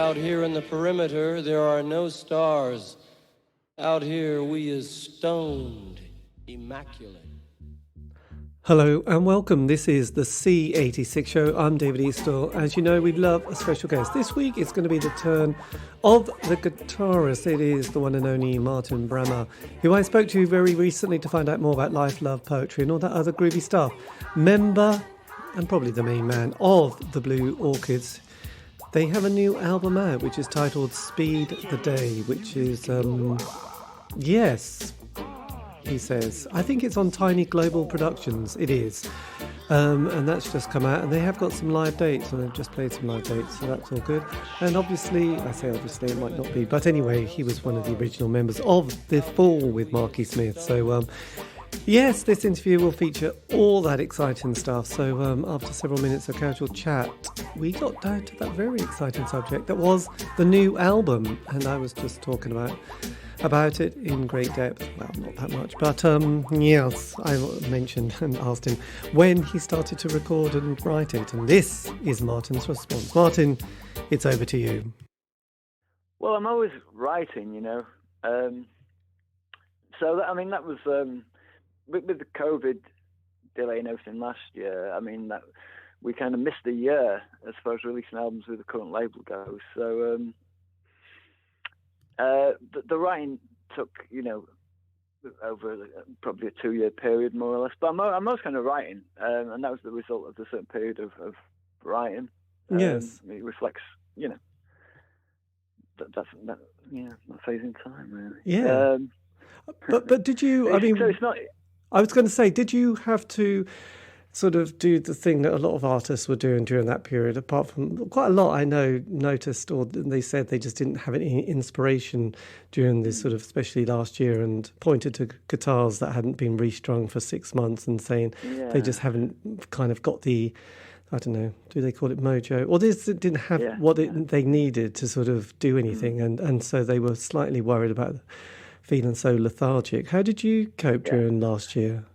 Out here in the perimeter, there are no stars. Out here, we is stoned, immaculate. Hello and welcome. This is the C86 show. I'm David Eastaugh. As you know, we love a special guest. This week it's going to be the turn of the guitarist. It is the one and only Martin Bramah, who I spoke to very recently to find out more about life, love, poetry and all that other groovy stuff. Member and probably the main man of the Blue Orchids. They have a new album out which is titled Speed the Day, which is, yes, he says. I think it's on Tiny Global Productions. It is. And that's just come out. And they have got some live dates. And they've just played some live dates. So that's all good. And obviously, I say obviously, it might not be. But anyway, he was one of the original members of The Fall with Marky Smith. So, yes, this interview will feature all that exciting stuff. So after several minutes of casual chat, we got down to that very exciting subject that was the new album. And I was just talking about it in great depth. Well, not that much, but yes, I mentioned and asked him when he started to record and write it, and this is Martin's response. Martin, it's over to you. Well, I'm always writing, you know. That was with the COVID delay and everything last year. I mean, that we kind of missed a year as far as releasing albums with the current label goes. So. The writing took, over probably a 2-year period, more or less. But I'm always kind of writing, and that was the result of a certain period of writing. Yes. It reflects, that's phase in time, really. Yeah. But did you, so it's not... I was going to say, did you have to sort of do the thing that a lot of artists were doing during that period, apart from quite a lot I noticed, or they said they just didn't have any inspiration during this sort of, especially last year, and pointed to guitars that hadn't been restrung for 6 months and saying they just haven't kind of got the, I don't know, do they call it mojo? Or they didn't have they needed to sort of do anything, and so they were slightly worried about feeling so lethargic. How did you cope during last year?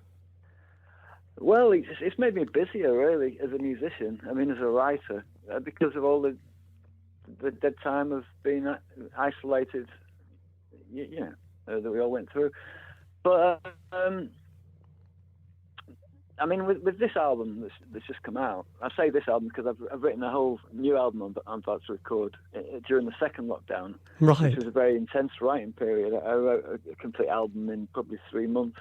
Well, it's made me busier, really, as a musician. I mean, as a writer, because of all the dead time of being isolated, that we all went through. But with this album that's just come out, I say this album because I've written a whole new album I'm about to record during the second lockdown, which was a very intense writing period. I wrote a complete album in probably 3 months.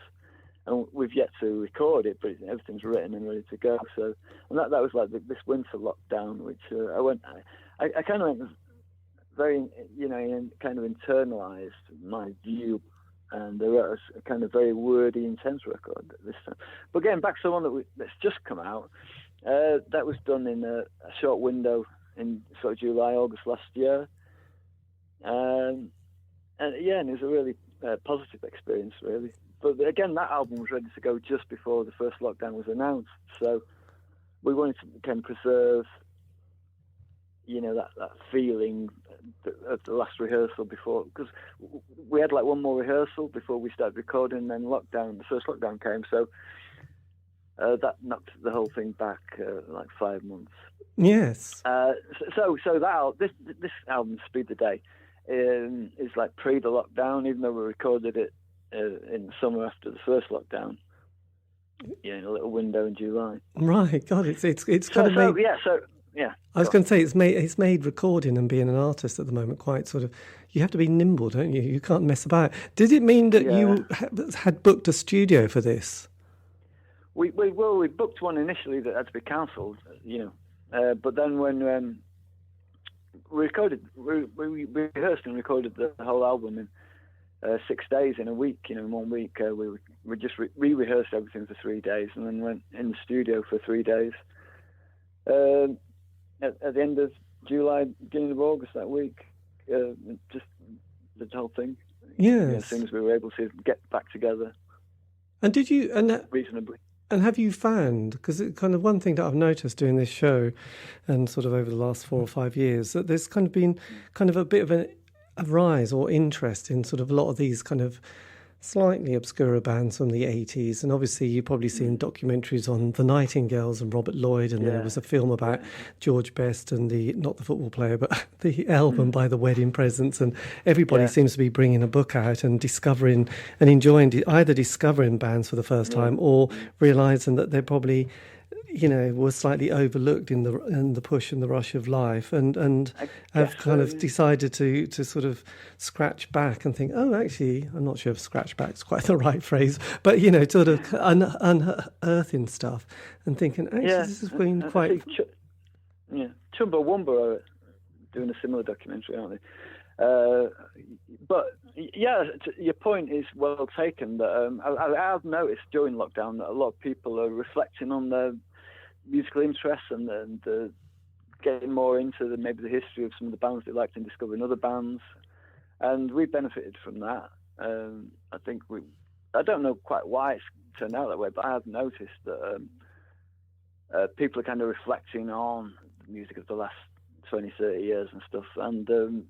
And we've yet to record it, but everything's written and ready to go. So, and that was like this winter lockdown, which I kind of went very, kind of internalized my view, and there was a kind of very wordy, intense record this time. But getting back to the one that's just come out, that was done in a short window in sort of July, August last year, and it was a really positive experience, really. But again, that album was ready to go just before the first lockdown was announced. So we wanted to kind of preserve, that feeling of the last rehearsal before, because we had like one more rehearsal before we started recording, and then the first lockdown came. So that knocked the whole thing back like 5 months. Yes. So this album, Speed the Day, is like pre the lockdown, even though we recorded it in the summer after the first lockdown, in a little window in July. Right, God, it's kind of made. I was going to say it's made recording and being an artist at the moment quite sort of. You have to be nimble, don't you? You can't mess about. Did it mean that you had booked a studio for this? We booked one initially that had to be cancelled, but then when we rehearsed and recorded the whole album in 6 days in a week, in 1 week, we just re-rehearsed everything for 3 days and then went in the studio for 3 days. At the end of July, beginning of August that week, just the whole thing. Yes. As soon as we were able to get back together. And did you reasonably? And have you found, because it's kind of one thing that I've noticed doing this show, and sort of over the last 4 or 5 years, that there's kind of been kind of a bit of a rise or interest in sort of a lot of these kind of slightly obscure bands from the 80s, and obviously you've probably seen documentaries on the Nightingales and Robert Lloyd, and there was a film about George Best and not the football player, but the album by the Wedding Presents, and everybody seems to be bringing a book out and discovering and enjoying either discovering bands for the first time or realising that they're probably were slightly overlooked in the push and the rush of life, and have kind of decided to sort of scratch back and think, oh, actually, I'm not sure if scratch back's quite the right phrase, but sort of unearthing stuff and thinking, actually, this has been quite. Chumbawamba are doing a similar documentary, aren't they? But your point is well taken. That I've noticed during lockdown that a lot of people are reflecting on their musical interests and getting more into maybe the history of some of the bands they liked and discovering other bands, and we benefited from that. I think I don't know quite why it's turned out that way, but I have noticed that people are kind of reflecting on the music of the last 20, 30 years and stuff, and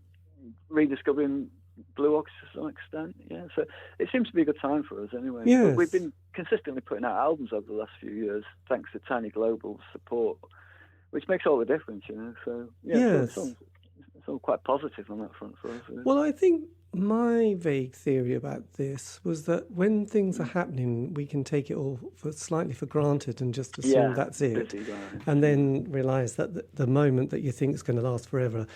rediscovering Blue Orchids to some extent. Yeah, so it seems to be a good time for us anyway. Yes. We've been consistently putting out albums over the last few years, thanks to Tiny Global's support, which makes all the difference, So it's all quite positive on that front for us. Really. Well, I think my vague theory about this was that when things are happening, we can take it all slightly for granted and just assume that's it, and then realise that the moment that you think is going to last forever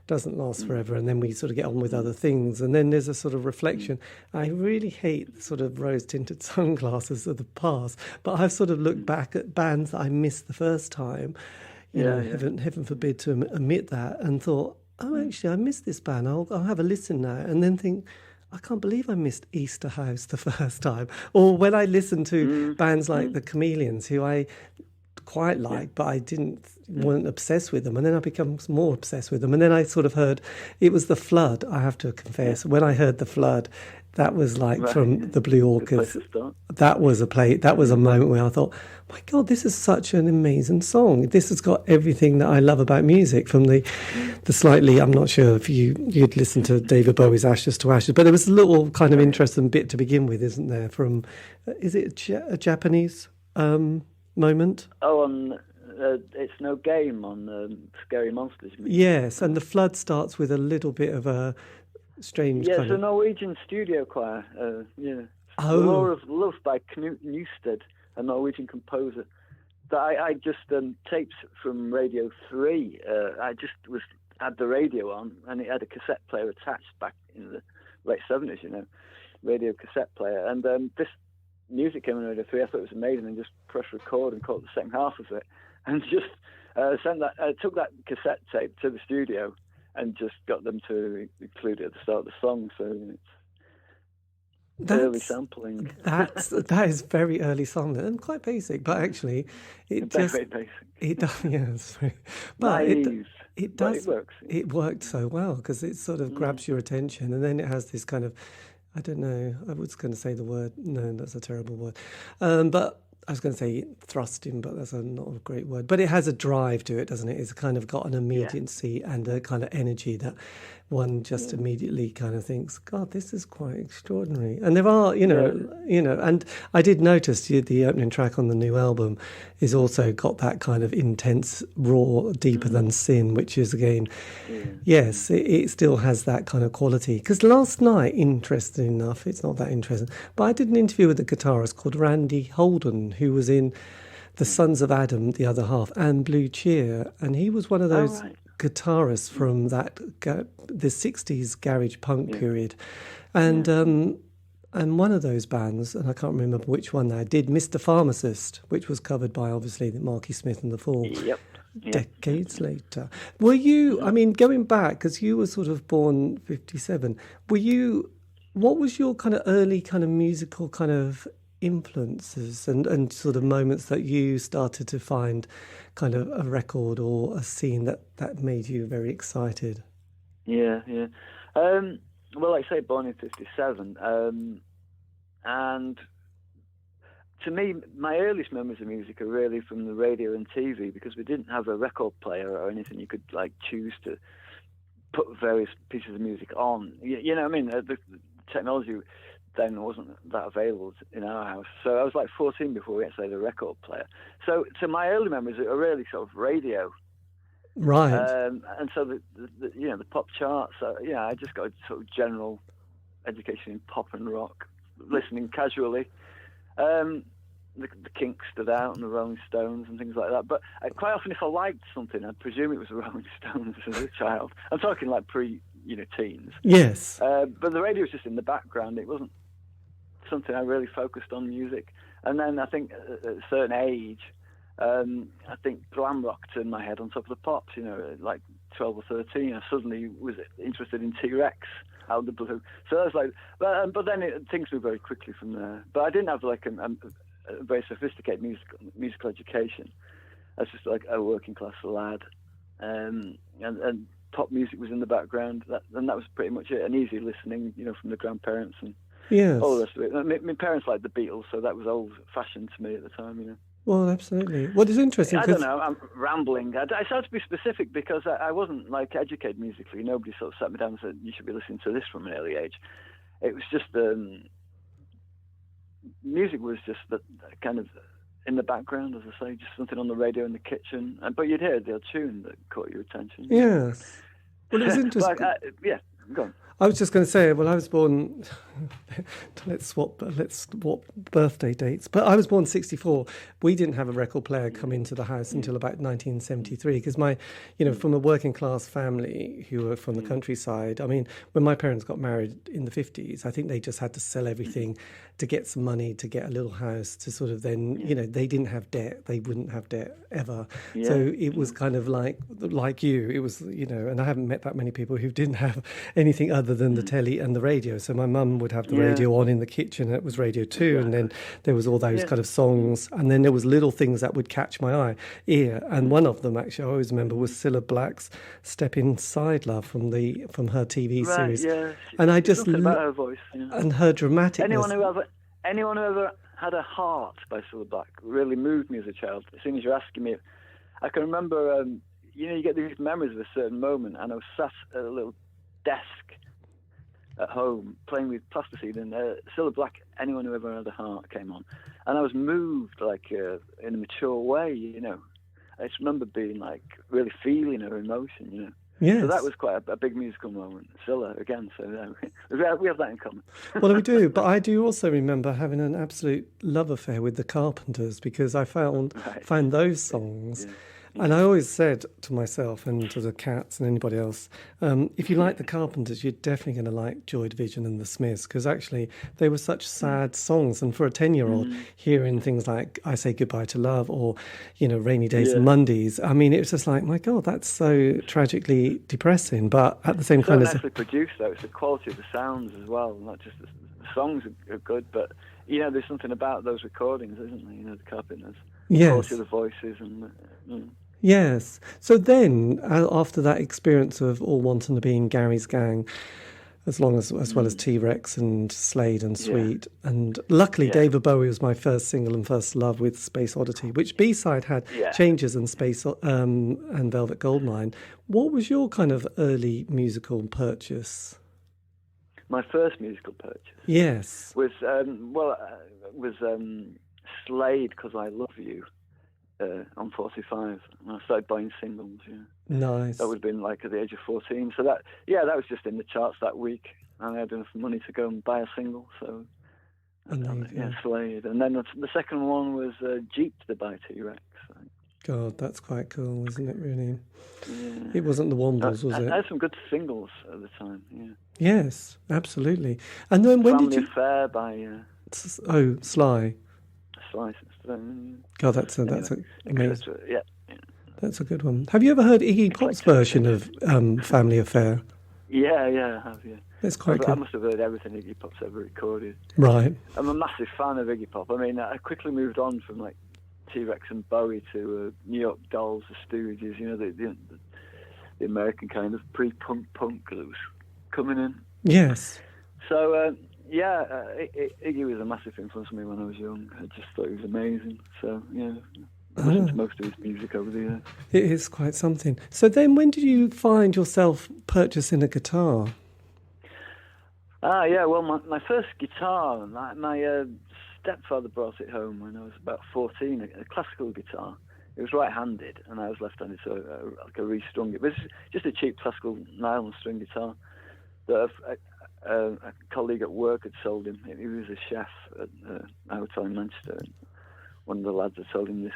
doesn't last forever, and then we sort of get on with other things, and then there's a sort of reflection. I really hate the sort of rose-tinted sunglasses of the past, but I've sort of looked back at bands that I missed the first time, heaven forbid to admit that, and thought, oh, actually, I missed this band. I'll have a listen now. And then think, I can't believe I missed Easter House the first time. Or when I listened to bands like the Chameleons, who I quite liked, but I weren't obsessed with them. And then I became more obsessed with them. And then I sort of heard, it was The Flood, I have to confess. When I heard The Flood, that was like from the Blue Orchids. That was a moment where I thought, my God, this is such an amazing song. This has got everything that I love about music, from the slightly, I'm not sure if you'd listened to David Bowie's Ashes to Ashes, but there was a little kind of interesting bit to begin with, isn't there, from, is it a Japanese moment? Oh, It's No Game on Scary Monsters. Yes, and The Flood starts with a little bit of a strange kind of... it's a Norwegian studio choir. Oh. Law of Love by Knut Newsted, a Norwegian composer. That I just tapes from Radio 3. I just had the radio on, and it had a cassette player attached back in the late 70s, radio cassette player. And this music came on Radio 3. I thought it was amazing, and just pressed record and caught the second half of it, and just took that cassette tape to the studio and just got them to include it at the start of the song. So it's early sampling. That is very early song and quite basic, but actually very basic. It does, yes. But it does. But it works. It worked so well because it sort of grabs your attention, and then it has this kind of, I don't know, I was going to say the word, no, that's a terrible word, but I was going to say thrusting, but that's not a great word. But it has a drive to it, doesn't it? It's kind of got an immediacy and a kind of energy that one just immediately kind of thinks, God, this is quite extraordinary. And there are, and I did notice the opening track on the new album is also got that kind of intense, raw, deeper than sin, which is, again, yes, it still has that kind of quality. Because last night, interesting enough, it's not that interesting, but I did an interview with a guitarist called Randy Holden, who was in The Sons of Adam, the other half, and Blue Cheer, and he was one of those guitarists from the 60s garage punk period, and one of those bands, and I can't remember which one now, did Mr. Pharmacist, which was covered by obviously Marky Smith and The Fall. Yep. Decades later. Were you, I mean, going back, because you were sort of born 57, what was your kind of early kind of musical kind of influences and sort of moments that you started to find kind of a record or a scene that made you very excited? Yeah. Well, like I say, born in 57, and to me, my earliest memories of music are really from the radio and TV, because we didn't have a record player or anything you could like choose to put various pieces of music on. You know what I mean? The technology then wasn't that available in our house. So I was like 14 before we actually had a record player. So my early memories are really sort of radio. Right. And so the pop charts, I just got a sort of general education in pop and rock, listening casually. The Kinks stood out, and the Rolling Stones and things like that. But quite often, if I liked something, I'd presume it was the Rolling Stones as a child. I'm talking like teens. Yes. But the radio was just in the background. It wasn't something I really focused on music. And then I think at a certain age, I think glam rock turned my head on top of the pops. Like 12 or 13, I suddenly was interested in T-Rex out of the blue. So I was like, but then things moved very quickly from there. But I didn't have like a very sophisticated musical education. I was just like a working class lad, and pop music was in the background. And that was pretty much it. And easy listening, from the grandparents and all the rest of it. My parents liked the Beatles, so that was old fashioned to me at the time. Well, absolutely. What is interesting? I don't know. I'm rambling. I started to be specific because I wasn't like educated musically. Nobody sort of sat me down and said you should be listening to this from an early age. It was just music was just that kind of in the background, as I say, just something on the radio in the kitchen. But you'd hear the tune that caught your attention. Yes. Well, it was interesting. Go on. I was just going to say, well, I was born. Let's swap birthday dates. But I was born 1964. We didn't have a record player come into the house until about 1973 because from a working class family who were from the countryside. I mean, when my parents got married in the 50s, I think they just had to sell everything to get some money to get a little house to sort of then, they didn't have debt. They wouldn't have debt ever. Yeah. So it was kind of like you. It was, and I haven't met that many people who didn't have anything other than the telly and the radio. So my mum would have the radio on in the kitchen, and it was Radio 2, and then there was all those kind of songs, and then there was little things that would catch my ear, and one of them actually I always remember was Cilla Black's Step Inside Love from her TV series. Yeah. And I just about her voice, and her dramaticness. Anyone who ever had a heart by Cilla Black really moved me as a child. As soon as you're asking me, I can remember, you get these memories of a certain moment, and I was sat at a little desk at home playing with plasticine, and Cilla Black, Anyone Who Ever Had a Heart came on, and I was moved like in a mature way. I just remember being like really feeling her emotion. Yes. So that was quite a big musical moment. Cilla again, so we have that in common. Well, we do, but I do also remember having an absolute love affair with the Carpenters because I found those songs. Yeah. And I always said to myself and to the cats and anybody else, if you like the Carpenters, you're definitely going to like Joy Division and the Smiths, because actually they were such sad songs. And for a 10-year-old, hearing things like I Say Goodbye to Love or, Rainy Days and Mondays, I mean, it was just like, my God, that's so tragically depressing. But at the same time... It's actually produced, though. It's the quality of the sounds as well, not just the songs are good, but, there's something about those recordings, isn't there? The Carpenters. Yes. The quality of the voices and... Yes. So then, after that experience of all wanting to be in Gary's gang, as well as T-Rex and Slade and Sweet, and luckily David Bowie was my first single and first love with Space Oddity, which B-side had Changes and Space and Velvet Goldmine. What was your kind of early musical purchase? My first musical purchase? Yes. Was Slade, Because I Love You. On 45, and I started buying singles. Nice. That would have been like at the age of 14. So that was just in the charts that week, and I had enough money to go and buy a single. So Slade, and then the second one was Jeeped by T-Rex. God, that's quite cool, isn't it? Really. Yeah. It wasn't the Wombles, was it? I had some good singles at the time. Yeah. Yes, absolutely. And then when Family did you? Affair by. Sly. Sly. God, that's amazing. Yeah. That's a good one. Have you ever heard Iggy Pop's version of Family Affair? Yeah, I have. Yeah, it's quite good. I must have heard everything Iggy Pop's ever recorded. Right. I'm a massive fan of Iggy Pop. I mean, I quickly moved on from like T-Rex and Bowie to New York Dolls, the Stooges. The American kind of pre-punk that was coming in. Yes. So. Iggy was a massive influence on me when I was young. I just thought he was amazing. So, I listened to most of his music over the years. It is quite something. So then when did you find yourself purchasing a guitar? Yeah, well, my first guitar, my stepfather brought it home when I was about 14, a classical guitar. It was right-handed, and I was left-handed, so like a restrung. It was just a cheap classical nylon string guitar that a colleague at work had sold him. He was a chef at a hotel in Manchester. One of the lads had sold him this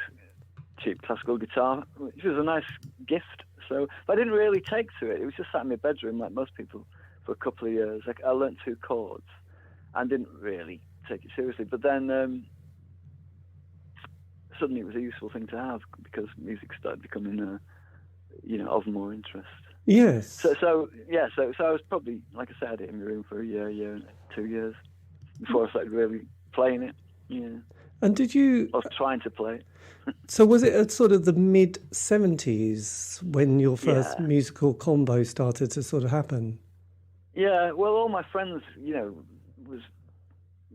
cheap classical guitar, which was a nice gift. So, but I didn't really take to it. It was just sat in my bedroom like most people for a couple of years. I learnt 2 chords and didn't really take it seriously. But then suddenly it was a useful thing to have because music started becoming, of more interest. Yes. So I was probably, like I said, I had it in my room for a year and 2 years before I started really playing it. Yeah. And did you? I was trying to play it. So was it at sort of the mid-70s when your first musical combo started to sort of happen? Yeah, well, all my friends,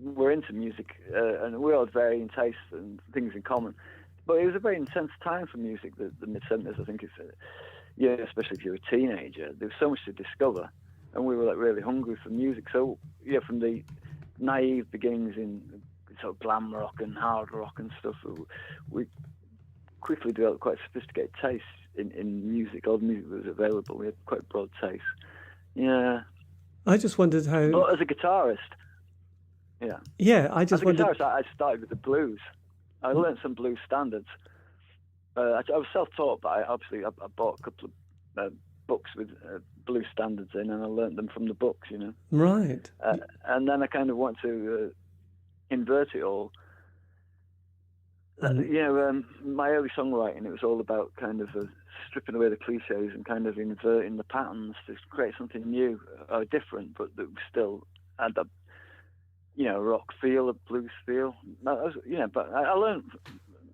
were into music, and we all had varying tastes and things in common. But it was a very intense time for music, the mid-70s, I think. Especially if you're a teenager. There was so much to discover, and we were like really hungry for music. So, from the naive beginnings in sort of glam rock and hard rock and stuff, we quickly developed quite sophisticated tastes in music. All the music that was available, we had quite broad tastes. Yeah. I just wondered how... But as a guitarist, I just wondered... As a guitarist, I started with the blues. I learned some blues standards. I was self-taught, but I bought a couple of books with blues standards in, and I learned them from the books, Right. And then I kind of want to invert it all. My early songwriting, it was all about kind of stripping away the cliches and kind of inverting the patterns to create something new or different, but that still had that, rock feel, a blues feel. But I learned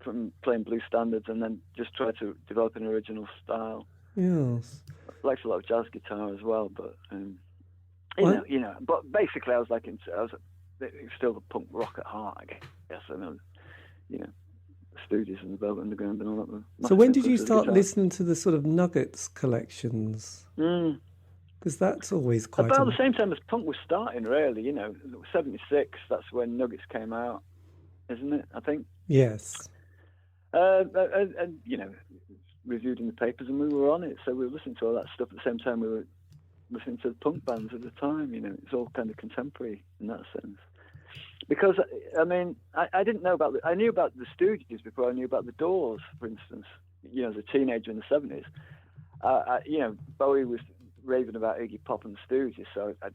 from playing blues standards and then just try to develop an original style. Yes. I liked a lot of jazz guitar as well, but but basically I was still the punk rock at heart, I guess. I know, Stooges and the Velvet Underground and all that. So when did you start listening to the sort of Nuggets collections? Because that's always quite... About the same time as punk was starting, really, 76, that's when Nuggets came out, isn't it, I think? Yes. And reviewed in the papers, and we were on it, so we were listening to all that stuff at the same time we were listening to the punk bands at the time. It's all kind of contemporary in that sense. Because I didn't know about I knew about the Stooges before I knew about the Doors, for instance. As a teenager in the 70s, Bowie was raving about Iggy Pop and the Stooges, so I'd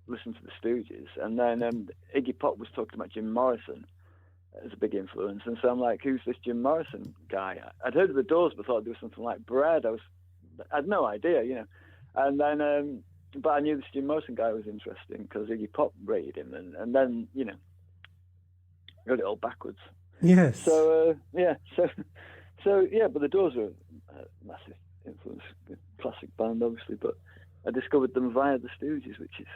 listened to the Stooges, and then Iggy Pop was talking about Jim Morrison as a big influence, and so I'm like, who's this Jim Morrison guy? I'd heard of the Doors, but thought there was something like Bread. I had no idea, and then but I knew this Jim Morrison guy was interesting because Iggy Pop rated him, and then got it all backwards. Yes. So but the Doors are a massive influence, classic band obviously, but I discovered them via the Stooges, which is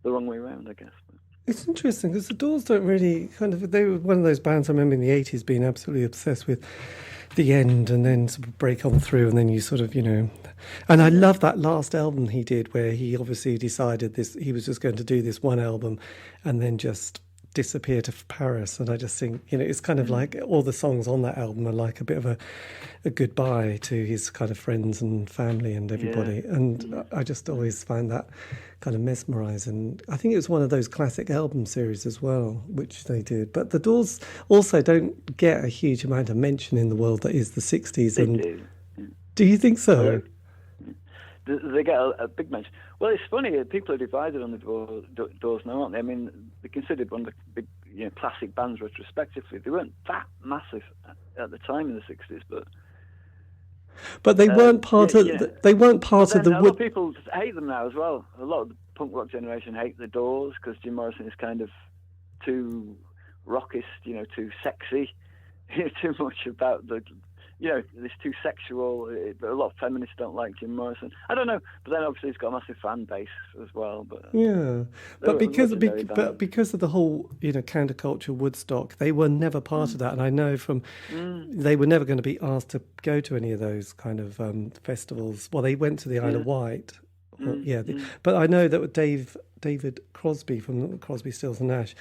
the wrong way around, I guess. It's interesting because the Doors don't really they were one of those bands I remember in the 80s being absolutely obsessed with the end and then sort of break on through, and then you sort of, and I love that last album he did where he obviously decided he was just going to do this one album and then just disappear to Paris. And I just think, it's kind of like all the songs on that album are like a bit of a goodbye to his kind of friends and family and everybody. Yeah. And I just always find that kind of mesmerising. I think it was one of those classic album series as well, which they did. But the Doors also don't get a huge amount of mention in the world that is the 60s. They do. Do you think so? They get a big mention. Well, it's funny. People are divided on the Doors now, aren't they? I mean, they're considered one of the big, classic bands retrospectively. They weren't that massive at the time in the 60s, but they weren't part of. They weren't part of the. A lot of people hate them now as well. A lot of the punk rock generation hate the Doors because Jim Morrison is kind of too rockist, too sexy, too much about the. It's too sexual. A lot of feminists don't like Jim Morrison. I don't know, but then obviously he's got a massive fan base as well. But because of the whole counterculture Woodstock, they were never part of that, and I know from they were never going to be asked to go to any of those kind of festivals. Well, they went to the Isle of Wight, But I know that with David Crosby from Crosby, Stills and Nash,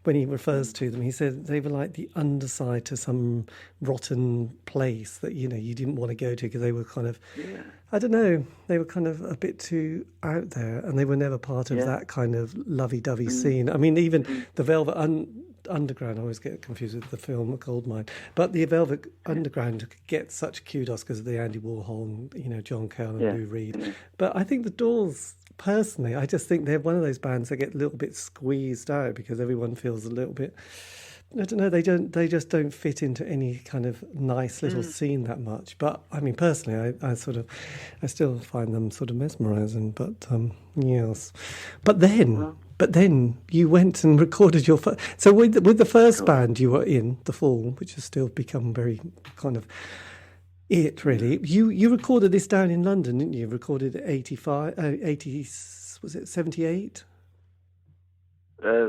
when he refers to them, he said they were like the underside to some rotten place that, you didn't want to go to because they were kind of, I don't know, they were kind of a bit too out there, and they were never part of that kind of lovey-dovey scene. I mean, even the Velvet Underground, I always get confused with the film Goldmine, but the Velvet Underground gets such kudos because of the Andy Warhol and, John Cale and Lou Reed. But I think the Doors, personally, I just think they're one of those bands that get a little bit squeezed out because everyone feels a little bit, I don't know, they just don't fit into any kind of nice little scene that much. But I mean, personally, I still find them sort of mesmerising. But yes, but then you went and recorded your first. So with the first band you were in, The Fall, which has still become very kind of it really. You recorded this down in London, didn't you? Recorded 80, was it 78?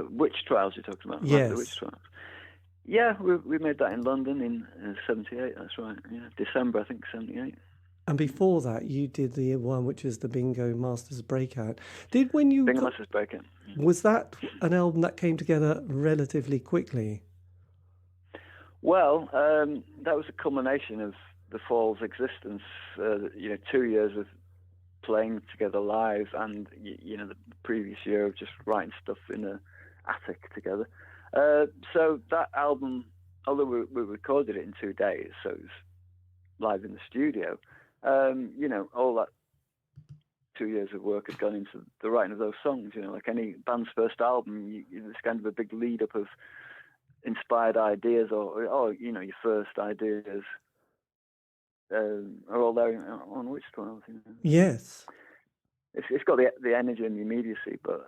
Witch Trials you're talking about? Yes. Like the Witch Trials. Yeah, we made that in London in 78, that's right. Yeah, December, I think, 78. And before that, you did the one which is the Bingo Masters Breakout. Bingo Masters Breakout. Yeah. Was that an album that came together relatively quickly? Well, that was a culmination of The Fall's existence. 2 years of playing together live, and the previous year of just writing stuff in an attic together. So that album, although we recorded it in 2 days, so it was live in the studio, all that 2 years of work had gone into the writing of those songs. Like any band's first album, it's kind of a big lead up of inspired ideas, or your first ideas are all there on Witch Trials. Yes. It's got the energy and the immediacy, but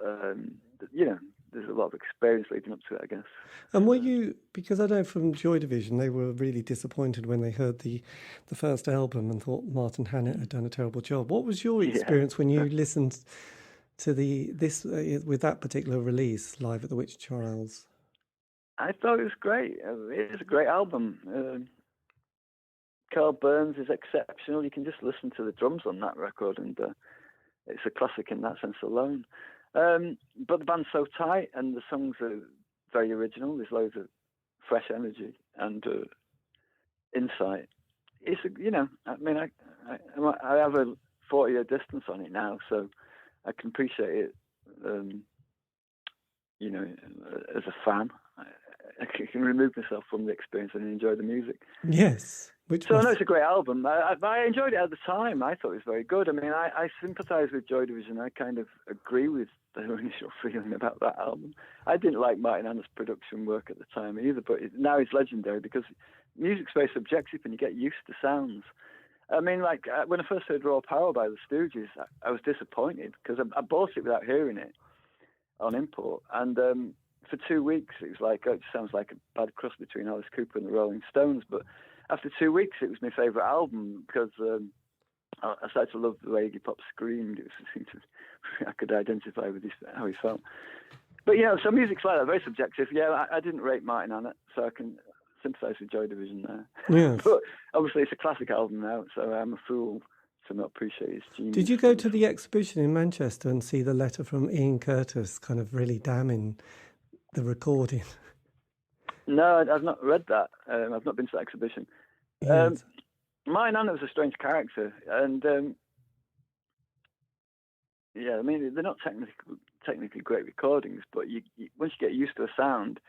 there's a lot of experience leading up to it, I guess. And were you, because I know from Joy Division, they were really disappointed when they heard the first album and thought Martin Hannett had done a terrible job. What was your experience when you listened to this with that particular release, Live at the Witch Trials? I thought it was great. It's a great album. Carl Burns is exceptional. You can just listen to the drums on that record, and it's a classic in that sense alone. But the band's so tight, and the songs are very original. There's loads of fresh energy and insight. It's I have a 40-year distance on it now, so I can appreciate it. As a fan, I can remove myself from the experience and enjoy the music. Yes. I know it's a great album. I enjoyed it at the time. I thought it was very good. I mean, I sympathise with Joy Division. I kind of agree with their initial feeling about that album. I didn't like Martin Hannett's production work at the time either, but now it's legendary because music's very subjective and you get used to sounds. I mean, like when I first heard Raw Power by the Stooges, I was disappointed because I bought it without hearing it on import. And for 2 weeks, it was like, it sounds like a bad cross between Alice Cooper and the Rolling Stones, but after 2 weeks, it was my favourite album because I started to love the way Iggy Pop screamed. I could identify with how he felt. But, so music's like that, very subjective. Yeah, I didn't rate Martin Hannett, so I can sympathise with Joy Division there. Yes. But obviously it's a classic album now, so I'm a fool to not appreciate his genius. Did you go to the exhibition in Manchester and see the letter from Ian Curtis kind of really damning the recording? No, I've not read that. I've not been to that exhibition. Yes. Martin Hannett was a strange character, and I mean, they're not technically great recordings, but once you get used to a sound,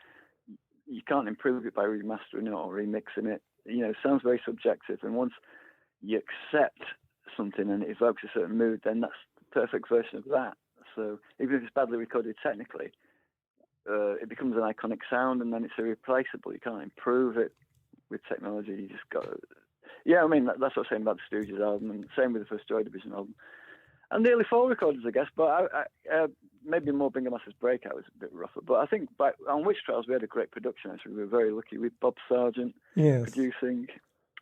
you can't improve it by remastering it or remixing it. It sounds very subjective, and once you accept something and it evokes a certain mood, then that's the perfect version of that. So even if it's badly recorded technically, it becomes an iconic sound, and then it's irreplaceable. You can't improve it with technology. You just got to... Yeah, I mean, that's what I'm saying about the Stooges album, and same with the first Joy Division album. And the early Fall recordings, I guess, but maybe more Bingo Masters Breakout was a bit rougher. But I think on Witch Trials, we had a great production, actually. We were very lucky with Bob Sargent producing.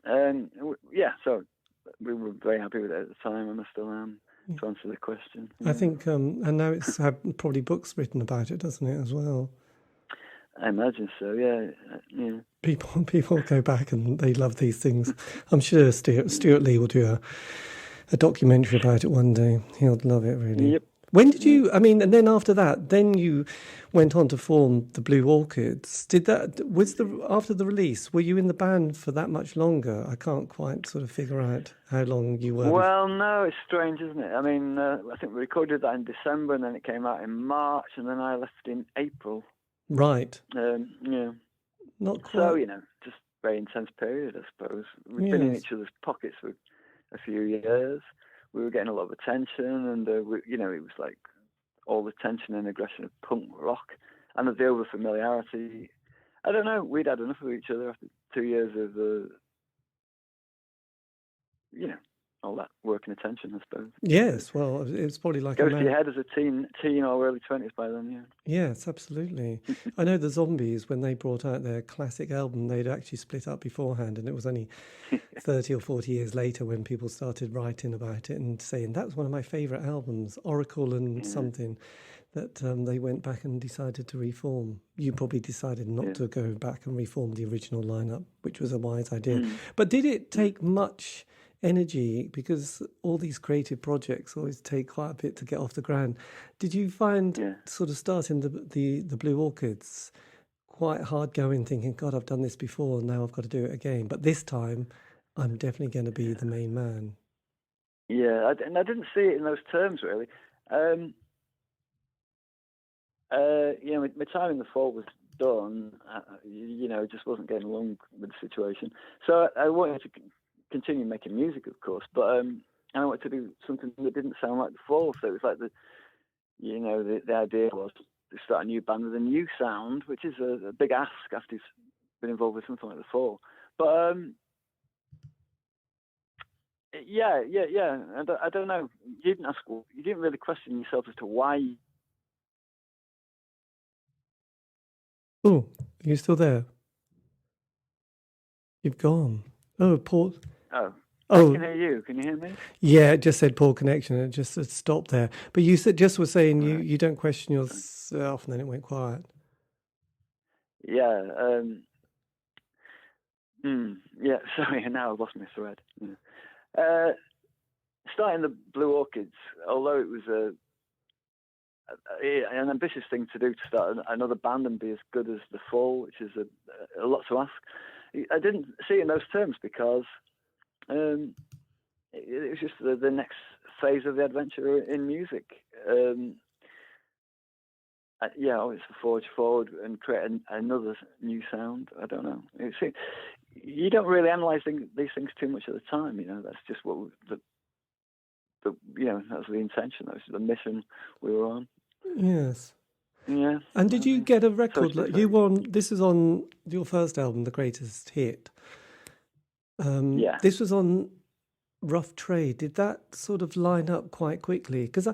And, so we were very happy with it at the time, and I still am, to answer the question. I think, and now it's had probably books written about it, doesn't it, as well? I imagine so, yeah. People go back and they love these things. I'm sure Stuart Lee will do a documentary about it one day. He'll love it, really. Yep. When did you, I mean, and then after that, then you went on to form the Blue Orchids. After the release, were you in the band for that much longer? I can't quite sort of figure out how long you were. Well, no, it's strange, isn't it? I mean, I think we recorded that in December, and then it came out in March, and then I left in April. Right. Yeah. Not quite. So, just very intense period, I suppose. We've been in each other's pockets for a few years. We were getting a lot of attention, and it was like all the tension and aggression of punk rock, and the over familiarity. I don't know. We'd had enough of each other after 2 years of, all that work and attention, I suppose. Yes, well, it's probably like goes to your head as a teen or early 20s by then, yeah. Yes, absolutely. I know the Zombies, when they brought out their classic album, they'd actually split up beforehand, and it was only 30 or 40 years later when people started writing about it and saying, that was one of my favourite albums, Oracle and something, that they went back and decided to reform. You probably decided not to go back and reform the original lineup, which was a wise idea. But did it take much energy, because all these creative projects always take quite a bit to get off the ground? Did you find sort of starting the Blue Orchids quite hard going, thinking, God, I've done this before, now I've got to do it again, but this time I'm definitely going to be the main man? Yeah, and I didn't see it in those terms, really. My time in the Fall was done. It just wasn't getting along with the situation. So I wanted to continue making music, of course, but I wanted to do something that didn't sound like the Fall. So it was like the idea was to start a new band with a new sound, which is a big ask after you've been involved with something like the Fall. But I don't know. You didn't really question yourself as to why. Oh, are you still there? You've gone. Oh, Paul. Oh, I can hear you. Can you hear me? Yeah, it just said poor connection. It just stopped there. But you were saying you don't question yourself, and then it went quiet. Yeah. Sorry, now I've lost my thread. Yeah. Starting the Blue Orchids, although it was an ambitious thing to do, to start another band and be as good as the Fall, which is a lot to ask. I didn't see it in those terms because it was just the next phase of the adventure in music. Always to forge forward and create another new sound. I don't know. You don't really analyse these things too much at the time. That's just what that was the intention. That was the mission we were on. Yes. Yeah. And did you get a record? This is on your first album, The Greatest Hit. This was on Rough Trade. Did that sort of line up quite quickly? Because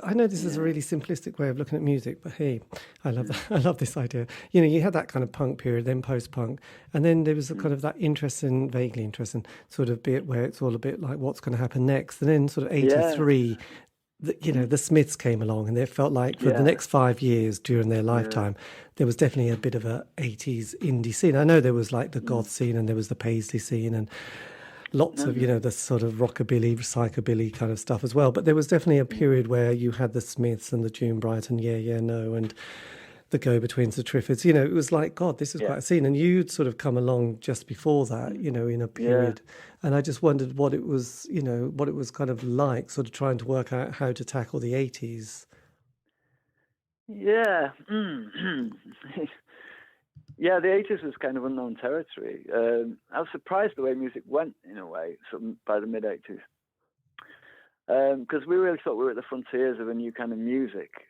I know this is a really simplistic way of looking at music, but hey, I love that. I love this idea. You had that kind of punk period, then post-punk, and then there was a kind of that vaguely interesting sort of bit where it's all a bit like what's going to happen next, and then sort of 83. The Smiths came along, and it felt like for the next 5 years during their lifetime, there was definitely a bit of a 80s indie scene. I know there was like the goth scene, and there was the Paisley scene, and lots of, the sort of rockabilly, psychobilly kind of stuff as well. But there was definitely a period where you had the Smiths and the June Brighton, and the Go-Betweens, the Triffids. It was like, God, this is quite a scene. And you'd sort of come along just before that, in a period. And I just wondered what it was, what it was kind of like, sort of trying to work out how to tackle the 80s. Yeah. Yeah, the 80s was kind of unknown territory. I was surprised the way music went, in a way, by the mid-80s. Because we really thought we were at the frontiers of a new kind of music.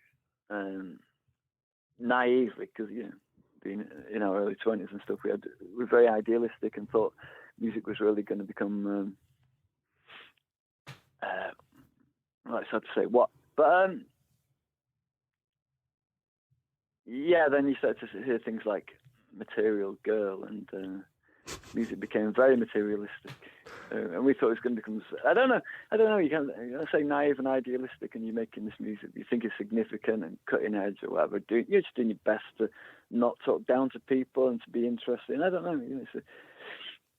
Naively, because, being in our early 20s and stuff, we were very idealistic and thought music was really going to become, it's hard to say what. But, then you start to hear things like Material Girl, and music became very materialistic. And we thought it was going to become, I don't know, you can say naive and idealistic, and you're making this music you think is significant and cutting edge or whatever. You're just doing your best to not talk down to people and to be interesting. I don't know.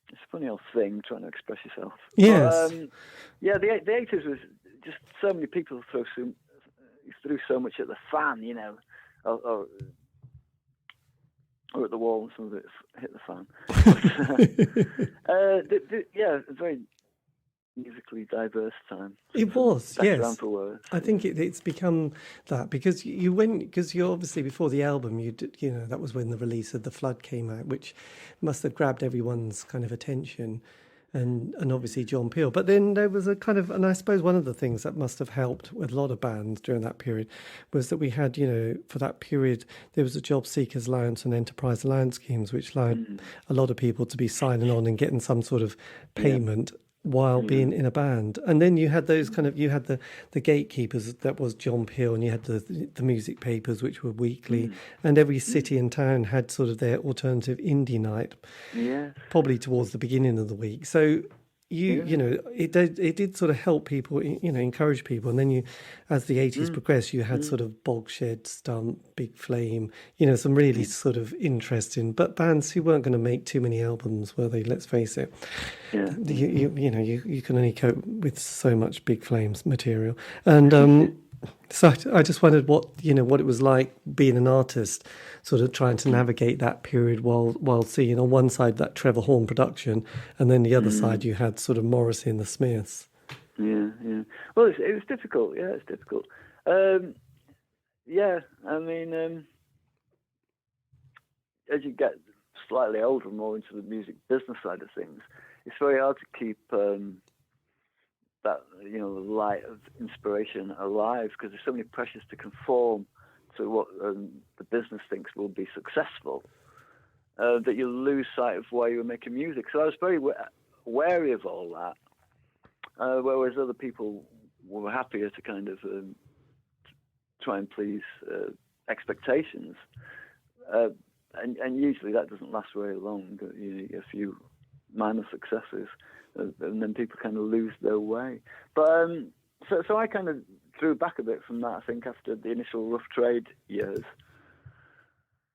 it's a funny old thing trying to express yourself. Yes. But, yeah, the 80s was just so many people threw so much at the fan, you know, or at the wall, and some of it hit the fan. But, yeah, a very musically diverse time. It was, yes. For words. I think it's become that because you obviously before the album, that was when the release of The Flood came out, which must have grabbed everyone's kind of attention. And obviously John Peel. But then there was a kind of, and I suppose one of the things that must have helped with a lot of bands during that period was that we had, for that period, there was a Job Seekers Allowance and Enterprise Allowance schemes, which allowed a lot of people to be signing on and getting some sort of payment while being in a band. And then you had those you had the gatekeepers, that was John Peel, and you had the music papers, which were weekly, and every city and town had sort of their alternative indie night, probably towards the beginning of the week. So it did sort of help people, encourage people. And then as the 80s progressed, you had sort of Bogshed, Stump, Big Flame, some really sort of interesting, but bands who weren't going to make too many albums, were they? Let's face it. Yeah. You can only cope with so much Big Flame's material. And so I just wondered what it was like being an artist, sort of trying to navigate that period while seeing on one side that Trevor Horn production, and then the other side you had sort of Morrissey and the Smiths. Yeah. Well, it was difficult. Yeah, it's difficult. Yeah, I mean, as you get slightly older, more into the music business side of things, it's very hard to keep that the light of inspiration alive, because there's so many pressures to conform to what the business thinks will be successful, that you lose sight of why you were making music. So I was very wary of all that, whereas other people were happier to kind of try and please expectations, and usually that doesn't last very long. You get a few minor successes, and then people kind of lose their way. But so I kind of drew back a bit from that, I think, after the initial Rough Trade years.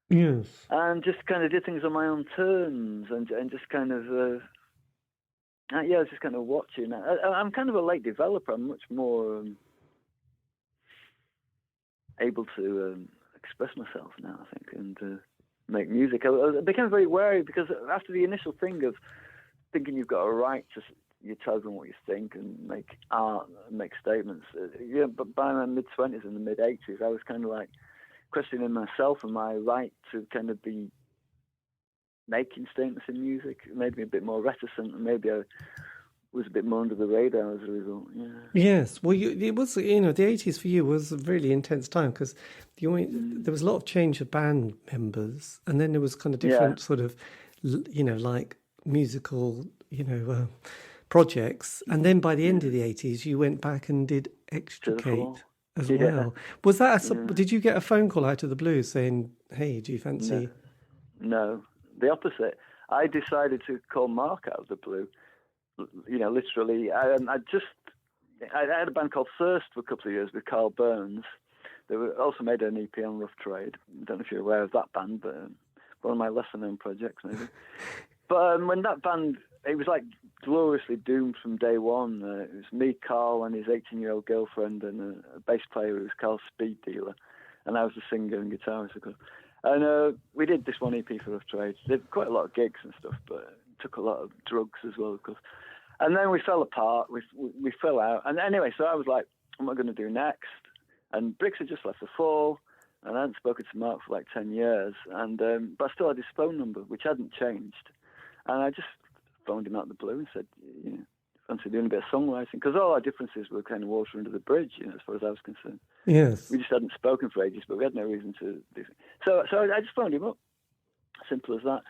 Yes. And just kind of did things on my own terms, and just kind of I was just kind of watching. I'm kind of a late developer. I'm much more able to express myself now, I think, and make music. I became very wary, because after the initial thing of thinking you've got a right to you tell them what you think and make art and make statements. But by my mid-20s and the mid-80s, I was kind of like questioning myself and my right to kind of be making statements in music. It made me a bit more reticent, and maybe I was a bit more under the radar as a result. Yeah. Yes. Well, it was, the 80s for you was a really intense time, because there was a lot of change of band members, and then there was kind of different sort of, like musical, projects, and then by the end of the 80s you went back and did Extricate as well. Was that did you get a phone call out of the blue saying, hey, do you fancy? No, the opposite. I decided to call Mark out of the blue, literally. I had a band called Thirst for a couple of years with Carl Burns. They also made an EP on Rough Trade. I don't know if you're aware of that band, but one of my lesser known projects maybe. But when that band, it was like gloriously doomed from day one. It was me, Carl, and his 18-year-old girlfriend, and a bass player who was Carl's speed dealer, and I was the singer and guitarist, of course. And we did this one EP for Rough Trade. Did quite a lot of gigs and stuff, but took a lot of drugs as well, of course. And then we fell apart. We fell out. And anyway, so I was like, what am I going to do next? And Briggs had just left The Fall, and I hadn't spoken to Mark for like 10 years. And but I still had his phone number, which hadn't changed. And I just phoned him out of the blue and said, fancy doing a bit of songwriting? Because all our differences were kind of water under the bridge, as far as I was concerned. Yes. We just hadn't spoken for ages, but we had no reason to do it. So I just phoned him up. Simple as that.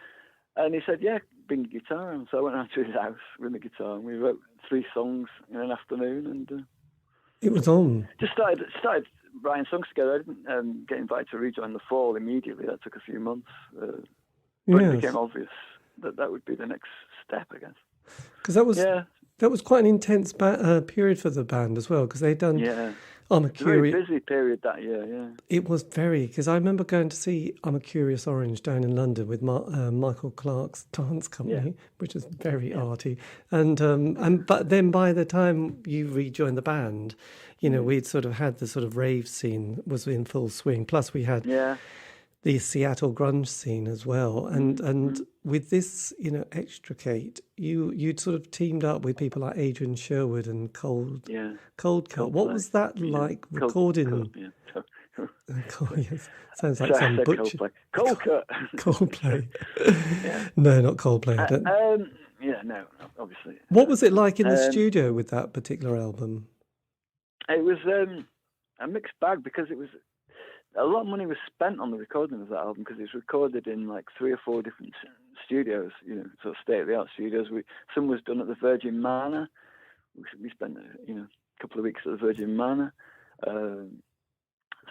And he said, yeah, bring your guitar. And so I went out to his house with my guitar, and we wrote 3 songs in an afternoon. And it was on. Just started writing songs together. I didn't get invited to rejoin The Fall immediately. That took a few months. But it became obvious that would be the next step, I guess. Because that was quite an intense period for the band as well, because they'd done I'm a very busy period that year, yeah. It was very, because I remember going to see I'm a Curious Orange down in London with Michael Clarke's dance company, which is very arty. And but then by the time you rejoined the band, we'd sort of had the sort of rave scene was in full swing. Plus we had the Seattle grunge scene as well. And with this, Extricate, you'd sort of teamed up with people like Adrian Sherwood and Cold Cut. What was that like recording? Yes. Sounds like some butcher. Cold Cut. Coldplay. No, not Coldplay. No, obviously. What was it like in the studio with that particular album? It was a mixed bag because it was a lot of money was spent on the recording of that album because it was recorded in like 3 or 4 different studios, sort of state-of-the-art studios. Some was done at the Virgin Manor. We spent a couple of weeks at the Virgin Manor.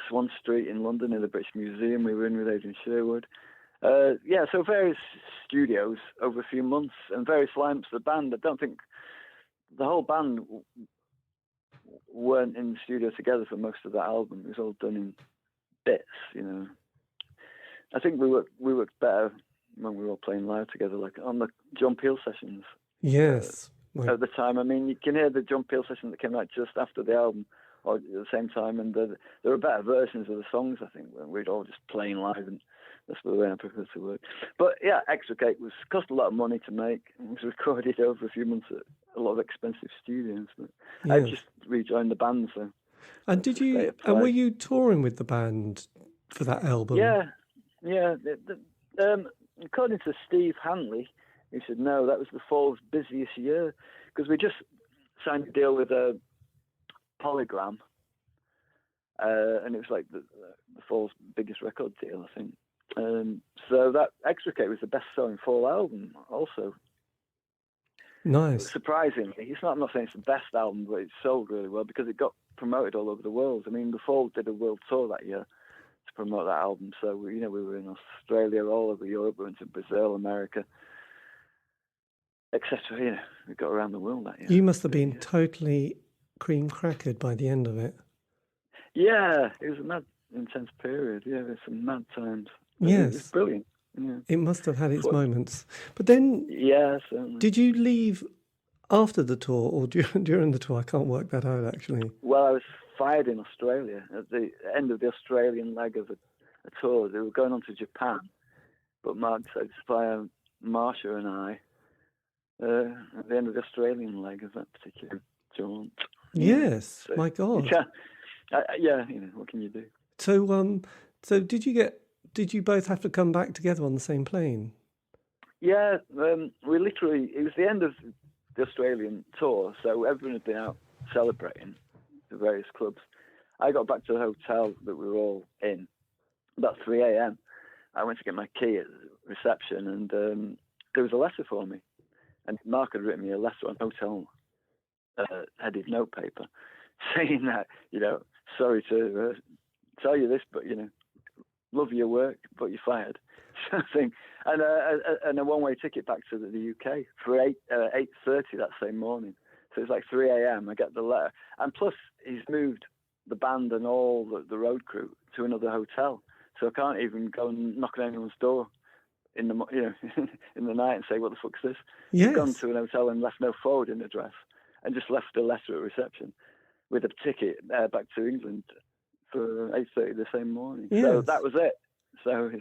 Swan Street in London in the British Museum. We were in with Adrian Sherwood. So various studios over a few months and various lineups of the band. I don't think the whole band weren't in the studio together for most of that album. It was all done in bits, I think we worked better when we were all playing live together, like on the John Peel sessions. Yes. At the time, I mean, you can hear the John Peel session that came out just after the album, or at the same time, and there were better versions of the songs, I think, when we'd all just playing live, and that's the way I prefer to work. But yeah, Extricate cost a lot of money to make. It was recorded over a few months at a lot of expensive studios. But I just rejoined the band, so. And were you touring with the band for that album? Yeah. According to Steve Hanley, he said, no, that was the Fall's busiest year because we just signed a deal with a Polygram, and it was like the Fall's biggest record deal, I think. So that Extricate was the best-selling Fall album also. Nice. Surprisingly, I'm not saying it's the best album, but it sold really well because it got promoted all over the world. I mean, the Fall did a world tour that year to promote that album. So, we were in Australia, all over Europe, we went to Brazil, America, etc. We got around the world that year. You must have been totally cream-crackered by the end of it. Yeah, it was a mad, intense period. Yeah, there's some mad times. Yes. It was brilliant. Yeah. It must have had its moments. But then, certainly. Did you leave after the tour or during the tour? I can't work that out, actually. Well, I was fired in Australia at the end of the Australian leg of a tour. They were going on to Japan, but Mark said to fire Marsha and I at the end of the Australian leg of that particular jaunt. Yes, so, my God. What can you do? So did you both have to come back together on the same plane? Yeah, it was the end of the Australian tour, so everyone had been out celebrating the various clubs. I got back to the hotel that we were all in about 3 a.m. I went to get my key at the reception, and there was a letter for me. And Mark had written me a letter on hotel headed notepaper saying that, sorry to tell you this, but, love your work, but you're fired. Something. And a one-way ticket back to the UK for 8:30 that same morning. So it's like 3 a.m. I get the letter. And plus, he's moved the band and all the road crew to another hotel. So I can't even go and knock on anyone's door in the in the night and say, what the fuck's this? Yes. He's gone to an hotel and left no forwarding address and just left a letter at reception with a ticket back to England for 8:30 the same morning. Yes. So that was it. So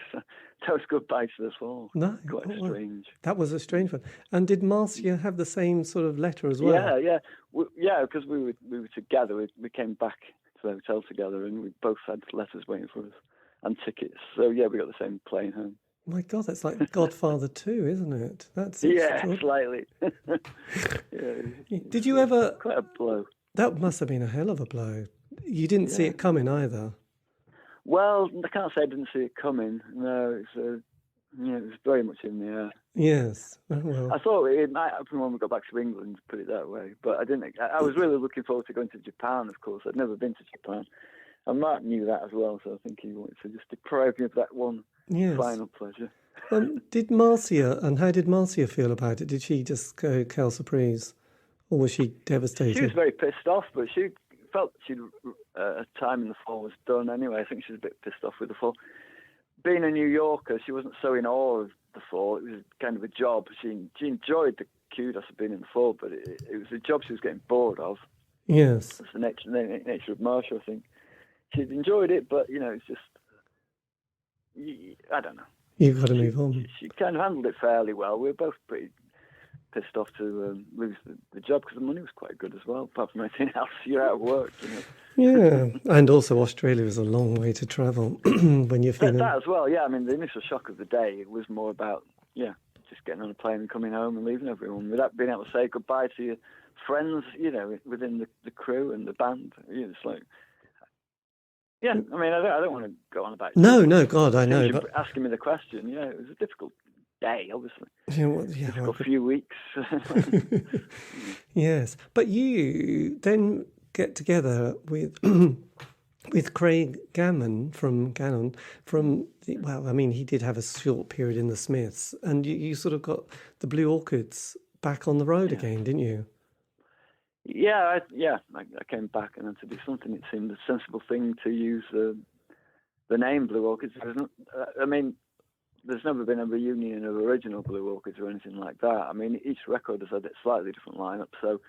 that was goodbye to the Fall. No, quite strange. That was a strange one. And did Marcia have the same sort of letter as well? Yeah, because we were together. We came back to the hotel together, and we both had letters waiting for us and tickets. So yeah, we got the same plane home. My God, that's like Godfather 2, isn't it? That's slightly. Did you ever? Quite a blow. That must have been a hell of a blow. You didn't see it coming either. Well, I can't say I didn't see it coming. No, it was very much in the air. Yes. Oh, well. I thought it might happen when we got back to England, put it that way. But I didn't. I was really looking forward to going to Japan, of course. I'd never been to Japan. And Mark knew that as well, so I think he wanted to just deprive me of that one final pleasure. How did Marcia feel about it? Did she just go Cal Surprise? Or was she devastated? She was very pissed off, but she felt her time in The Fall was done anyway. I think she was a bit pissed off with The Fall. Being a New Yorker, she wasn't so in awe of The Fall. It was kind of a job. She enjoyed the kudos of being in The Fall, but it was a job she was getting bored of. Yes. It's the nature of Marshall, I think. She enjoyed it, but, it's just, I don't know. You've got to move on. She kind of handled it fairly well. We were both pretty pissed off to lose the job because the money was quite good as well. Apart from anything else, you're out of work. Yeah, and also Australia is a long way to travel when you're feeling... That as well, yeah. I mean, the initial shock of the day, it was more about, just getting on a plane and coming home and leaving everyone without being able to say goodbye to your friends, within the crew and the band. It's like... Yeah, I mean, I don't want to go on about it. No, God, I know. But asking me the question, it was a difficult day, obviously. Difficult few weeks. Yes, but you then get together with Craig Gannon from he did have a short period in the Smiths, and you sort of got the Blue Orchids back on the road again, didn't you? I came back, and then to do something, it seemed a sensible thing to use the name Blue Orchids. There's never been a reunion of original Blue Orchids or anything like that. I mean, each record has had a slightly different lineup. So,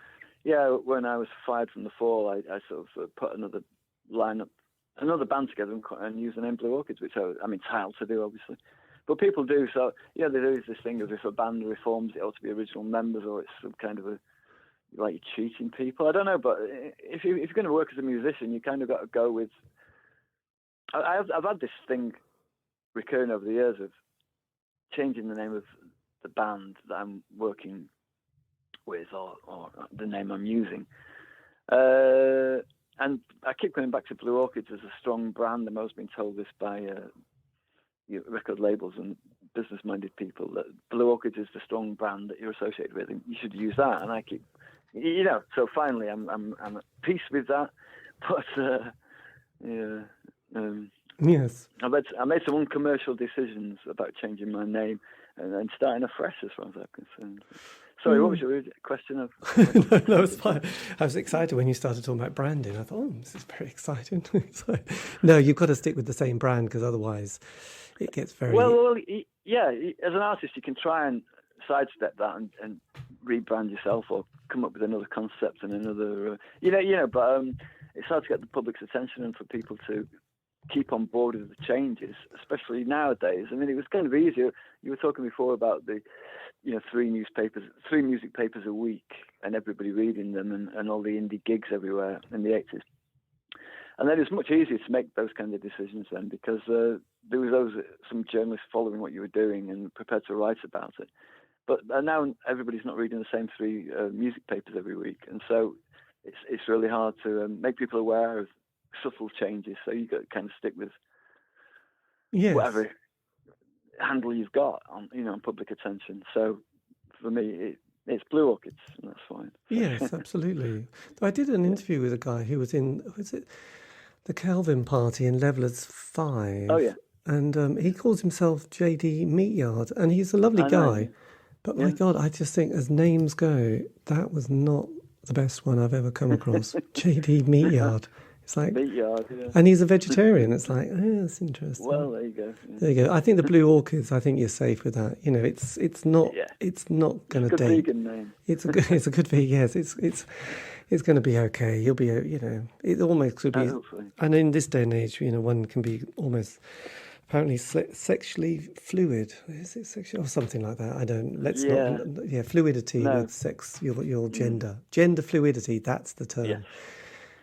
when I was fired from The Fall, I sort of put another band together and used the name Blue Orchids, which it's hard to do, obviously. But people do. So, there is this thing of if a band reforms, it ought to be original members, or it's some kind of like you're cheating people. I don't know, but if you're going to work as a musician, you kind of got to go with... I've had this thing recurring over the years of changing the name of the band that I'm working with or the name I'm using. And I keep coming back to Blue Orchids as a strong brand. I'm always been told this by record labels and business-minded people, that Blue Orchids is the strong brand that you're associated with, and you should use that. And I keep... so finally I'm at peace with that, but yes, I made some uncommercial decisions about changing my name and then starting afresh as far as I'm concerned. Sorry, what was your question of? No, it's fine. I was excited when you started talking about branding. I thought, this is very exciting. No, you've got to stick with the same brand, because otherwise it gets very... Well, yeah, as an artist you can try and sidestep that and rebrand yourself or come up with another concept and another but it's hard to get the public's attention and for people to keep on board with the changes, especially nowadays. I mean, it was kind of easier. You were talking before about the 3 music papers a week and everybody reading them and all the indie gigs everywhere in the 80s. And then it's much easier to make those kind of decisions then, because there was some journalists following what you were doing and prepared to write about it. But now everybody's not reading the same 3 music papers every week, and so it's really hard to make people aware of subtle changes. So you've got to kind of stick with whatever handle you've got on public attention. So for me, it's Blue Orchids, and that's fine. Yes, absolutely. I did an interview with a guy who was in the Kelvin Party in Levelers 5. Oh yeah, and he calls himself JD Meatyard, and he's a lovely guy. But my God, I just think as names go, that was not the best one I've ever come across. JD Meatyard. It's like Meatyard, yeah. And he's a vegetarian. It's like, that's interesting. Well, there you go. Yeah. There you go. I think the Blue Orchids, I think you're safe with that. It's not going to date. It's a good vegan name. It's a good vegan. Yes, it's going to be okay. You'll be it almost could be. And in this day and age, one can be almost apparently sexually fluid. Is it sexual or something like that? I don't. Let's not. Yeah, fluidity with sex. Your gender. Gender fluidity. That's the term. Yeah.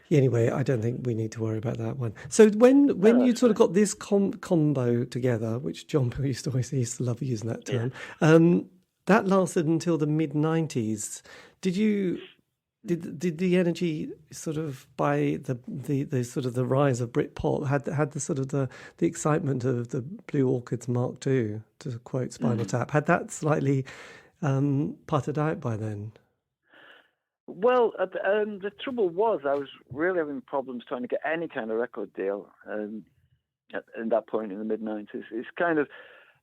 Anyway, I don't think we need to worry about that one. So when you sort of got this combo together, which John used to love using that term, that lasted until the mid-90s. Did the energy sort of by the sort of the rise of Britpop had the sort of the excitement of the Blue Orchids Mark II, to quote Spinal Tap, had that slightly puttered out by then? Well, the trouble was I was really having problems trying to get any kind of record deal at that point in the mid-90s. It's kind of,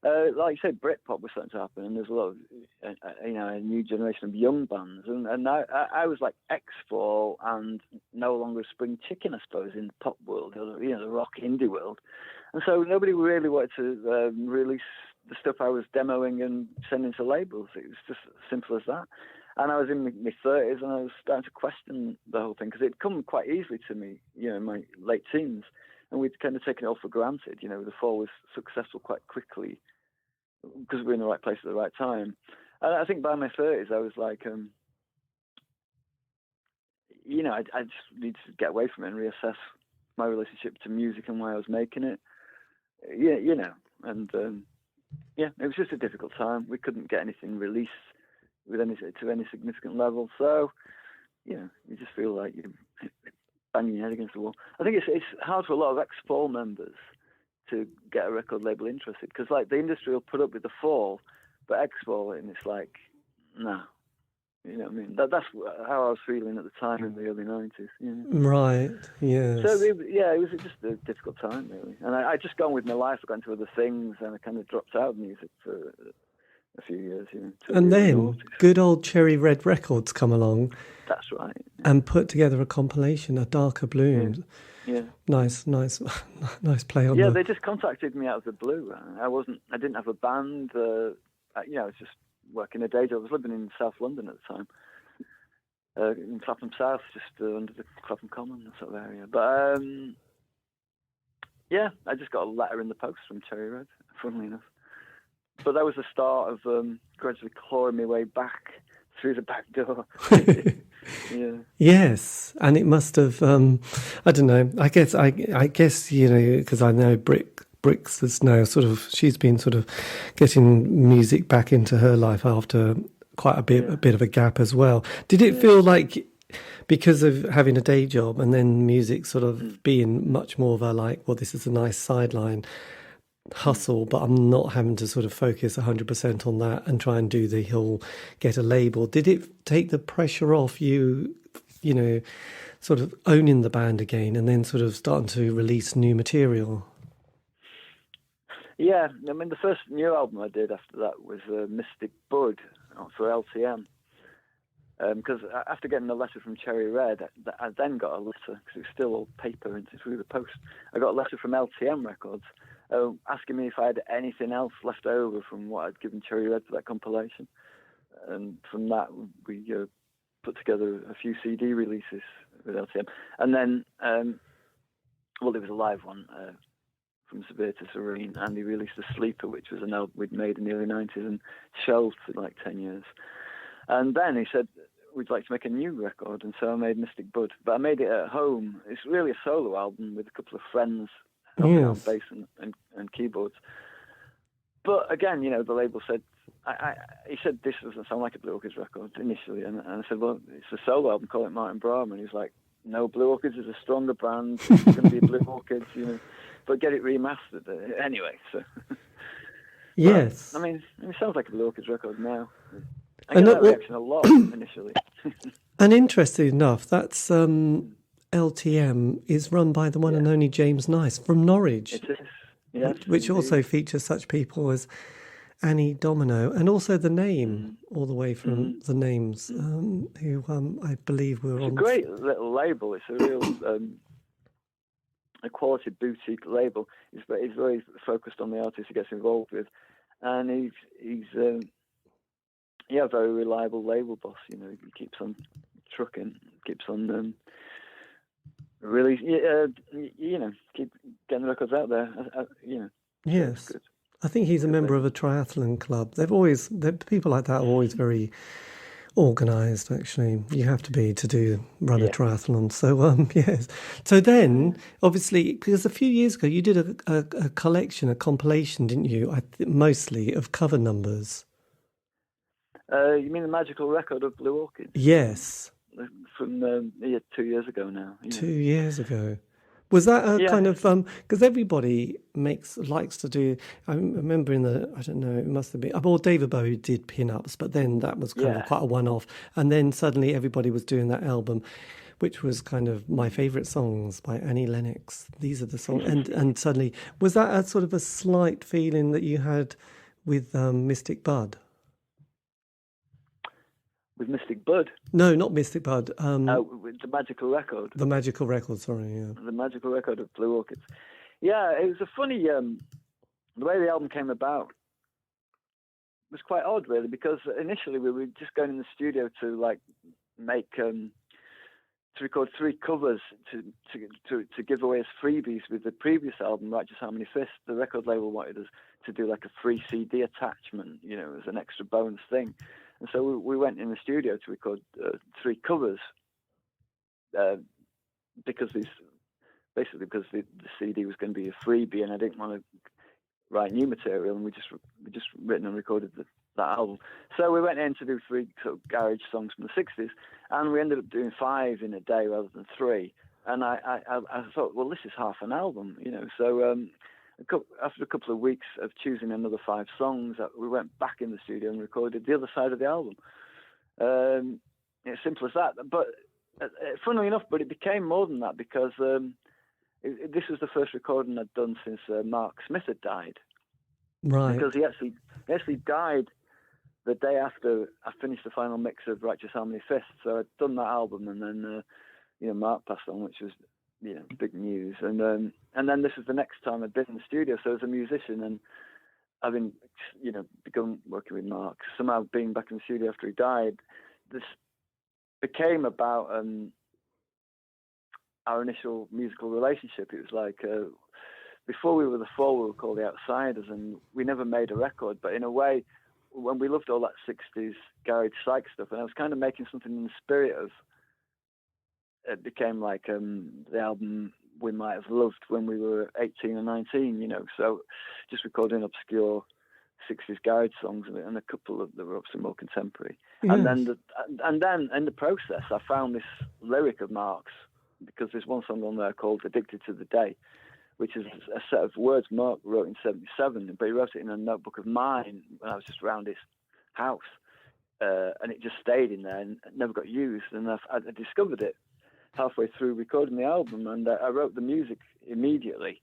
Like you said, Britpop was starting to happen, and there's a lot of, a new generation of young bands, and I was like X-Fall and no longer a Spring Chicken, I suppose, in the pop world, or, the rock indie world, and so nobody really wanted to release the stuff I was demoing and sending to labels. It was just as simple as that. And I was in my 30s, and I was starting to question the whole thing, because it'd come quite easily to me, in my late teens, and we'd kind of taken it all for granted. The Fall was successful quite quickly, because we were in the right place at the right time. And I think by my 30s, I was like, I just need to get away from it and reassess my relationship to music and why I was making it. And it was just a difficult time. We couldn't get anything released to any significant level. So, you just feel like you're banging your head against the wall. I think it's hard for a lot of X-Fall members to get a record label interested, because like the industry will put up with the Fall, but X-Fall, and it's like, nah, you know what I mean? That's how I was feeling at the time in the early 90s. Right. Yes. So it was just a difficult time, really, and I just gone with my life. I got into other things, and I kind of dropped out of music for a few years. And then good old Cherry Red Records come along. That's right. And put together a compilation, A Darker Bloom. Yeah. Nice play on. Yeah, they just contacted me out of the blue. I didn't have a band. I was just working a day job. I was living in South London at the time, in Clapham South, just under the Clapham Common, that sort of area. But I just got a letter in the post from Cherry Red, funnily enough. But that was the start of gradually clawing my way back through the back door. Yeah. Yes, and it must have. I don't know. I guess because I know Bricks is now she's been getting music back into her life after quite a bit of a gap as well. Did it feel like, because of having a day job and then music being much more of a this is a nice sideline hustle, but I'm not having to focus 100% on that and try and do the whole get a label? Did it take the pressure off you, owning the band again and then starting to release new material? Yeah, I mean, the first new album I did after that was Mystic Bud for LTM. Because after getting a letter from Cherry Red, I then got a letter, because it was still all paper and through the post. I got a letter from LTM Records asking me if I had anything else left over from what I'd given Cherry Red for that compilation. And from that, we put together a few CD releases with LTM. And then, there was a live one from Severe to Serene, and he released The Sleeper, which was an album we'd made in the early 90s and shelved for 10 years. And then he said, we'd like to make a new record, and so I made Mystic Bud. But I made it at home. It's really a solo album with a couple of friends helping on bass and keyboards. But again, the label said, he said this doesn't sound like a Blue Orchids record initially, and I said, well, it's a solo album, call it Martin Bramah. And he was like, no, Blue Orchids is a stronger brand, it's going to be a Blue Orchids, but get it remastered anyway. So yes, but, I mean, it sounds like a Blue Orchids record now. I get that reaction a lot initially. And interesting enough, that's LTM is run by the one and only James Nice from Norwich. It is, yes, which also features such people as Annie Domino, and also The Name, all the way from The Names, who I believe were on. It's a great little label. It's a real a quality boutique label. He's very focused on the artists he gets involved with, and he's a very reliable label boss. He keeps on trucking, keeps on really, keep getting records out there. Yes, good. I think he's a member of a triathlon club. People like that are always very organised. Actually, you have to be to run a triathlon. So yes. So then, obviously, because a few years ago you did a collection, a compilation, didn't you? Mostly of cover numbers. You mean the magical record of Blue Orchids? Yes. From 2 years ago now. 2 years ago. Was that a kind of because everybody likes to do? I remember it must have been. Well, David Bowie did pin-ups, but then that was kind of quite a one-off. And then suddenly everybody was doing that album. which was kind of My Favourite Songs by Annie Lennox. These are the songs. And suddenly, was that a sort of a slight feeling that you had with Mystic Bud? With Mystic Bud? No, not Mystic Bud. With the Magical Record. The Magical Record, sorry, yeah. The Magical Record of Blue Orchids. Yeah, it was a funny... the way the album came about was quite odd, really, because initially we were just going in the studio to, like, make... to record 3 covers to give away as freebies with the previous album, Righteous Harmony Fist. The record label wanted us to do like a free CD attachment, you know, as an extra bonus thing. And so we went in the studio to record 3 covers because the CD was going to be a freebie, and I didn't want to write new material, and we just written and recorded that album. So we went in to do 3 sort of garage songs from the 60s, and we ended up doing 5 in a day rather than 3. And I thought, well, this is half an album, you know. So after a couple of weeks of choosing another 5 songs, we went back in the studio and recorded the other side of the album. It's simple as that. But funnily enough, but it became more than that, because this was the first recording I'd done since Mark Smith had died. Right. Because he actually died the day after I finished the final mix of Righteous Harmony Fist. So I'd done that album, and then Mark passed on, which was big news. And then this was the next time I'd been in the studio. So as a musician, and having begun working with Mark, somehow being back in the studio after he died, this became about our initial musical relationship. It was like before we were The Fall, we were called The Outsiders, and we never made a record. But in a way, when we loved all that 60s garage psych stuff, and I was kind of making something in the spirit of, it became like the album we might have loved when we were 18 or 19, so just recording obscure 60s garage songs and a couple of that were obviously more contemporary. Yes. And then in the process, I found this lyric of Mark's, because there's one song on there called Addicted to the Day, which is a set of words Mark wrote in 77, but he wrote it in a notebook of mine when I was just around his house. And it just stayed in there and never got used. And I discovered it halfway through recording the album, and I wrote the music immediately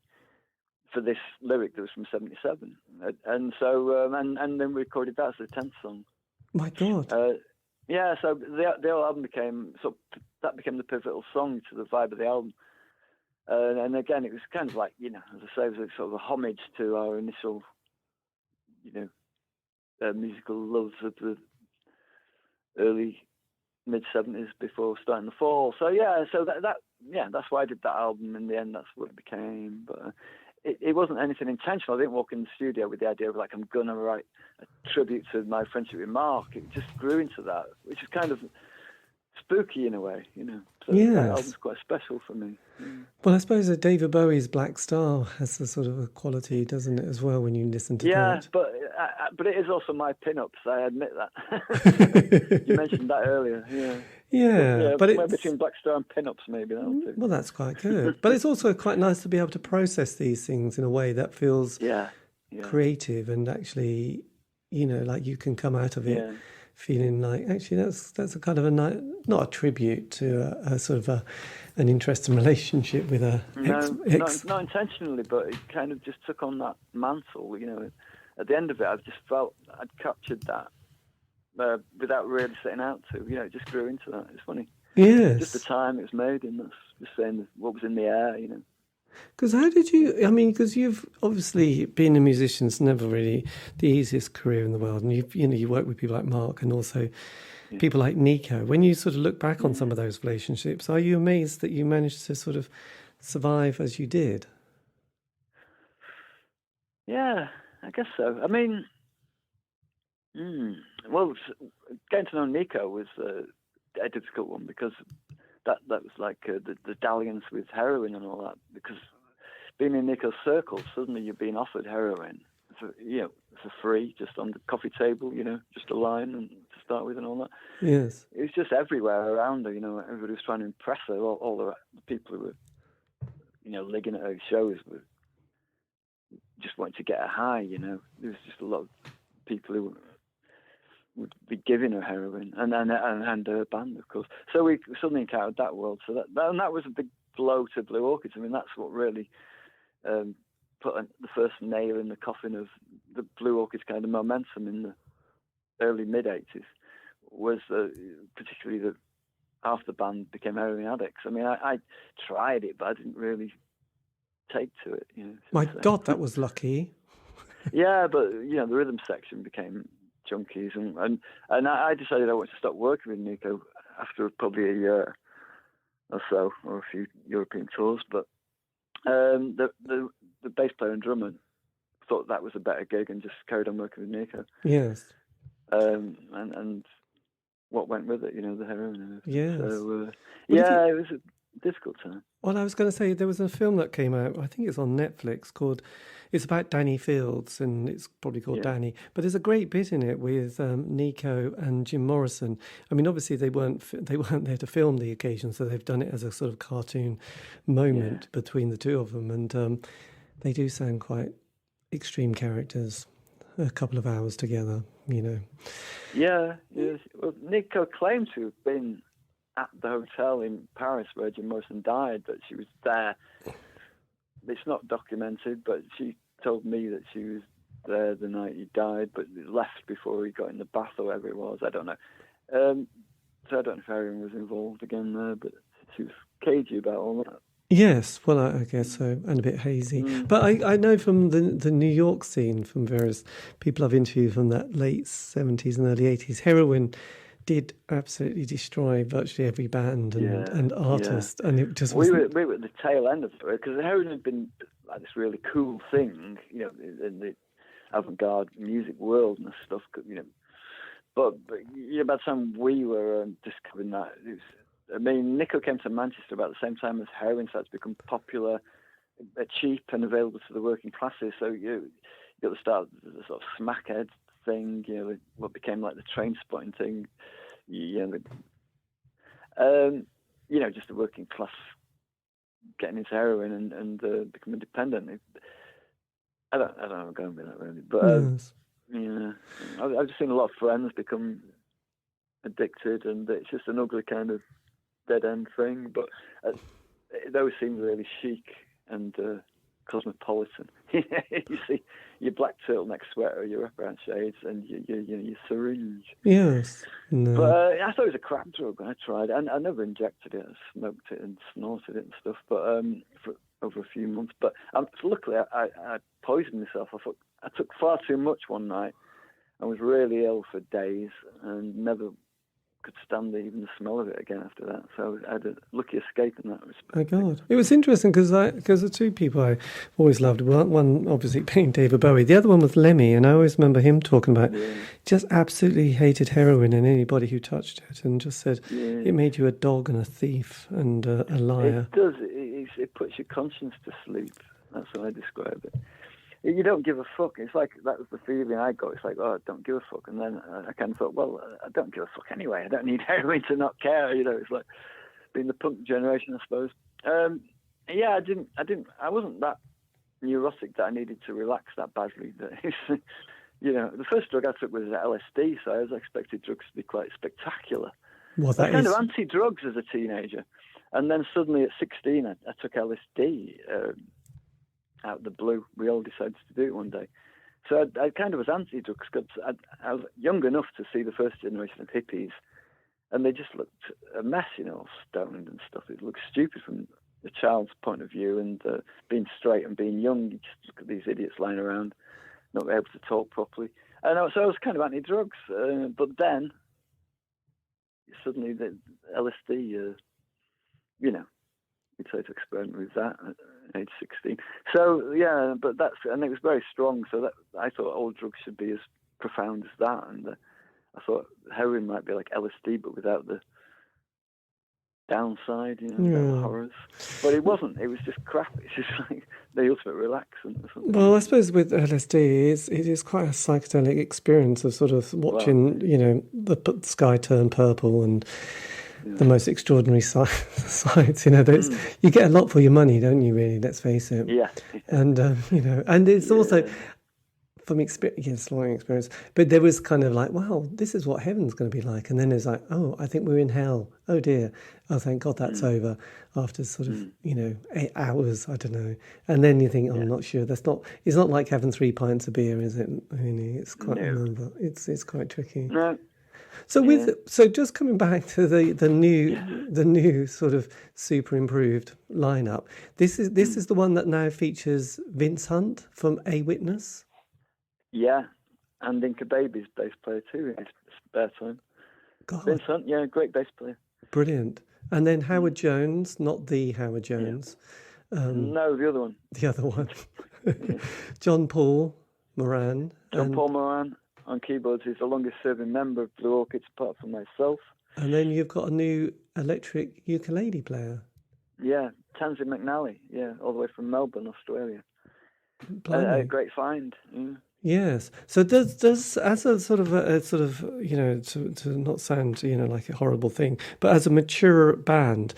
for this lyric that was from 77. And so, and then we recorded that as the 10th song. My God. So the whole album became the pivotal song to the vibe of the album. And again, it was kind of like, as I say, it was sort of a homage to our initial, musical loves of the early mid-70s before starting The Fall. So that's why I did that album. In the end, that's what it became. But it wasn't anything intentional. I didn't walk in the studio with the idea of like, I'm gonna write a tribute to my friendship with Mark. It just grew into that, which is kind of spooky in a way, So that album's quite special for me. Well, I suppose that David Bowie's Black Star has a sort of a quality, doesn't it, as well, when you listen to that? Yeah, but it is also my pin-ups, I admit that. You mentioned that earlier, Yeah, but it's between Black Star and pin-ups, maybe that'll do. Well, that's quite good. But it's also quite nice to be able to process these things in a way that feels creative, and actually, like you can come out of it feeling like, actually, that's a kind of not a tribute to a sort of an interesting relationship with a not intentionally, but it kind of just took on that mantle. At the end of it, I just felt I'd captured that without really setting out to. It just grew into that. It's funny. Yes. Just the time it was made, and that's just saying what was in the air. Because how did you, because you've obviously been a musician, it's never really the easiest career in the world. And you work with people like Mark and also people like Nico. When you sort of look back on some of those relationships, are you amazed that you managed to sort of survive as you did? Yeah, I guess so. I mean, well, getting to know Nico was a difficult one, because that was like the dalliance with heroin and all that, because being in Nico's circle, suddenly you're being offered heroin for free, just on the coffee table, just a line and to start with and all that. Yes. It was just everywhere around her, everybody was trying to impress her. All the people who were, ligging at her shows were just wanting to get her high, There was just a lot of people who would be giving her heroin, and her band, of course. So we suddenly encountered that world. So that was a big blow to Blue Orchids. I mean, that's what really put the first nail in the coffin of the Blue Orchids kind of momentum in the early mid-'80s. Was particularly that half the band became heroin addicts. I mean, I tried it, but I didn't really take to it. My God, that was lucky. Yeah, but the rhythm section became junkies, and I decided I wanted to stop working with Nico after probably a year or so, or a few European tours. But the bass player and drummer thought that was a better gig and just carried on working with Nico. Yes. And what went with it, the heroin. Yes. So, it was a difficult time. Well, I was going to say, there was a film that came out, I think it's on Netflix, it's about Danny Fields, and it's probably called Danny, but there's a great bit in it with Nico and Jim Morrison. I mean, obviously they weren't there to film the occasion, so they've done it as a sort of cartoon moment between the two of them, and they do sound quite extreme characters, a couple of hours together, Yeah, yes. Well, Nico claimed to have been at the hotel in Paris where Jim Morrison died, that she was there. It's not documented, but she told me that she was there the night he died, but left before he got in the bath or whatever it was. I don't know. So I don't know if Arian was involved again there, but she was cagey about all that. Yes, well, I guess so, and a bit hazy. But I know from the New York scene, from various people I've interviewed from that late 70s and early 80s, heroin did absolutely destroy virtually every band and artist, and it just we were at the tail end of it, because the heroin had been like this really cool thing, in the avant-garde music world and stuff, But by the time we were discovering that, Nico came to Manchester about the same time as heroin started to become popular, cheap and available to the working classes. So you got to start the sort of smackhead thing, what became like the train spotting thing, just the working class getting into heroin and becoming dependent. I don't know how I'm going with that really, but I've just seen a lot of friends become addicted, and it's just an ugly kind of dead end thing. But it always seems really chic and cosmopolitan. You see your black turtleneck sweater, your wraparound shades, and your syringe. Yes. No. But I thought it was a crap drug when I tried it. I never injected it. I smoked it and snorted it and stuff, but for over a few months. But luckily, I poisoned myself. I took far too much one night. I was really ill for days and never could stand even the smell of it again after that. So I had a lucky escape in that respect. My God. It was interesting because the two people I always loved, one obviously being David Bowie, the other one was Lemmy, and I always remember him talking about just absolutely hated heroin and anybody who touched it, and just said it made you a dog and a thief and a liar. It does. It puts your conscience to sleep. That's how I describe it. You don't give a fuck. It's like, that was the feeling I got. It's like, I don't give a fuck. And then I kind of thought, well, I don't give a fuck anyway. I don't need heroin to not care. It's like being the punk generation, I suppose. I wasn't that neurotic that I needed to relax that badly. The first drug I took was LSD, so I was expecting drugs to be quite spectacular. Well, I was kind of anti-drugs as a teenager. And then suddenly at 16, I took LSD out of the blue. We all decided to do it one day. So I kind of was anti-drugs because I was young enough to see the first generation of hippies, and they just looked a mess, all stoned and stuff. It looked stupid from the child's point of view, and being straight and being young, you just look at these idiots lying around, not able to talk properly. And so I was kind of anti-drugs, but then suddenly the LSD, we decided to experiment with that at age 16. So, but and it was very strong, so that I thought all drugs should be as profound as that, and I thought heroin might be like LSD, but without the downside, without the horrors. But it wasn't. It was just crap. It's just like the ultimate relaxant or something. Well, I suppose with LSD, it is quite a psychedelic experience of sort of watching, the sky turn purple and the most extraordinary sights. You get a lot for your money, don't you? Really, let's face it. Yeah. And and it's also from experience, yes, long experience. But there was kind of like, wow, this is what heaven's going to be like. And then there's like, oh, I think we're in hell. Oh dear. Oh, thank God that's over after sort of, 8 hours, I don't know. And then you think, oh, I'm not sure. It's not like having 3 pints of beer, is it? It's quite it's quite tricky. No. So just coming back to the new sort of super improved lineup. This is the one that now features Vince Hunt from A Witness. Yeah, and Inca Baby's bass player too in his spare time. God. Vince Hunt, yeah, great bass player. Brilliant. And then Howard Jones, not the Howard Jones. No, the other one. The other one. John Paul Moran. Paul Moran on keyboards. He's the longest serving member of Blue Orchids apart from myself. And then you've got a new electric ukulele player. Yeah, Tansy McNally. Yeah, all the way from Melbourne, Australia. A great find. Yeah. Yes. So does as a sort of to not sound like a horrible thing, but as a mature band,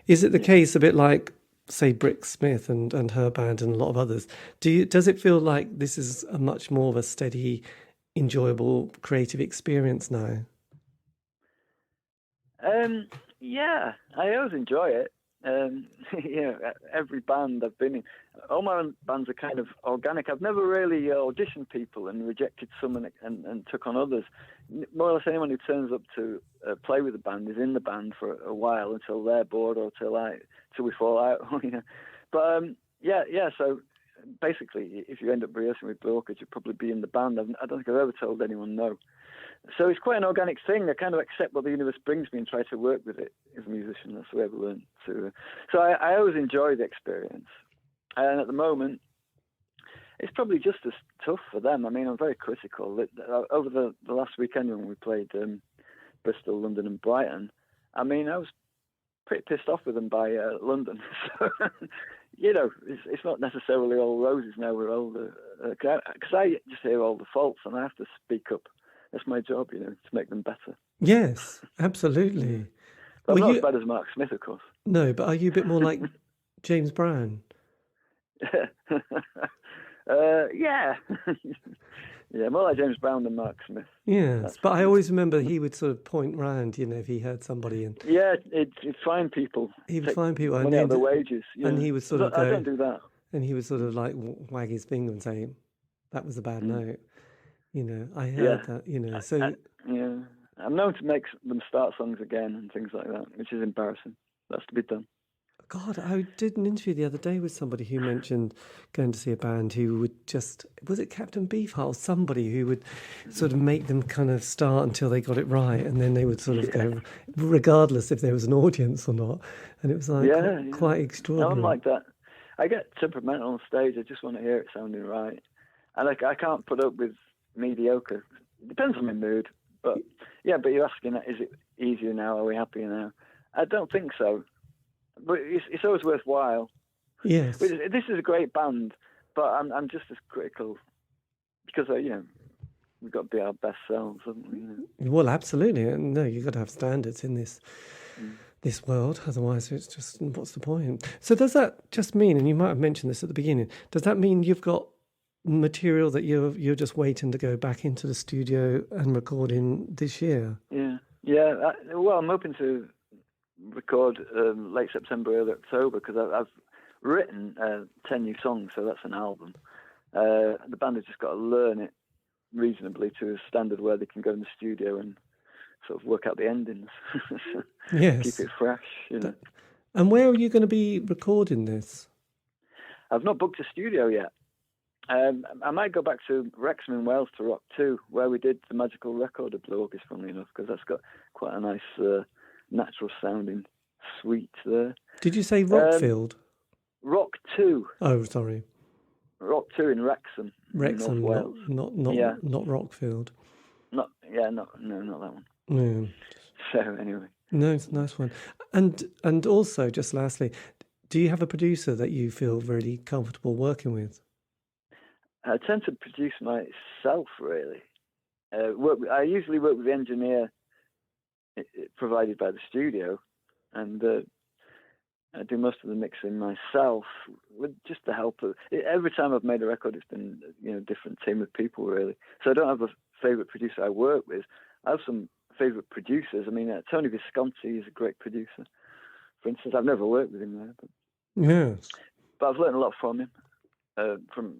is it the case a bit like say Brick Smith and her band and a lot of others? Does it feel like this is a much more of a steady, enjoyable creative experience now? Yeah, I always enjoy it. Every band I've been in, all my bands are kind of organic. I've never really auditioned people and rejected some and took on others. More or less anyone who turns up to play with the band is in the band for a while until they're bored or till we fall out. But so basically, if you end up rehearsing with Blue Orchids, you'll probably be in the band. I don't think I've ever told anyone no. So it's quite an organic thing. I kind of accept what the universe brings me and try to work with it as a musician. That's the way I've learned to. So I always enjoy the experience. And at the moment, it's probably just as tough for them. I mean, I'm very critical. Over the last weekend when we played Bristol, London and Brighton, I mean, I was pretty pissed off with them by London. So, it's not necessarily all roses now. We're older. Because I just hear all the faults and I have to speak up. That's my job, to make them better. Yes, absolutely. But I'm not as bad as Mark Smith, of course. No, but are you a bit more like James Brown? Yeah. Yeah, more like James Brown than Mark Smith. Yes, but I always remember he would sort of point round, if he heard somebody. Yeah, he'd find people. He would find people. Money out of their wages. Yeah. And he would sort of go... I don't do that. And he would sort of like wag his finger and say, that was a bad note. I heard that, so... I'm known to make them start songs again and things like that, which is embarrassing. That's to be done. God, I did an interview the other day with somebody who mentioned going to see a band who would just... Was it Captain Beefheart or somebody who would sort of make them kind of start until they got it right, and then they would sort of go, regardless if there was an audience or not. And it was like quite extraordinary. No, I'm like that. I get temperamental on stage. I just want to hear it sounding right. And I can't put up with mediocre. It depends on my mood. But you're asking, is it easier now? Are we happier now? I don't think so. But it's always worthwhile. Yes. This is a great band, but I'm just as critical because we've got to be our best selves, haven't we? Well, absolutely. No, you've got to have standards in this world. Otherwise, it's just, what's the point? So does that just mean, and you might have mentioned this at the beginning, does that mean you've got material that you're just waiting to go back into the studio and record in this year? Yeah. Well, I'm hoping to record late September, early October, because I've written 10 new songs, so that's an album. The band has just got to learn it reasonably to a standard where they can go in the studio and sort of work out the endings. Yes. Keep it fresh. And where are you going to be recording this? I've not booked a studio yet. I might go back to Wrexham in Wales to Rock 2, where we did the magical record of Blue Orchids, funnily enough, because that's got quite a nice natural sounding suite there. Did you say Rockfield? Rock 2. Oh, sorry. Rock 2 in Wrexham. Wrexham, in North Wales. Not Rockfield. Not that one. Yeah. So anyway. No, it's a nice one. And also, just lastly, do you have a producer that you feel really comfortable working with? I tend to produce myself, really. I usually work with the engineer provided by the studio, and I do most of the mixing myself with just the help of. Every time I've made a record, it's been a different team of people really. So I don't have a favourite producer I work with. I have some favourite producers. I mean, Tony Visconti is a great producer. For instance, I've never worked with him there, but I've learned a lot from him, from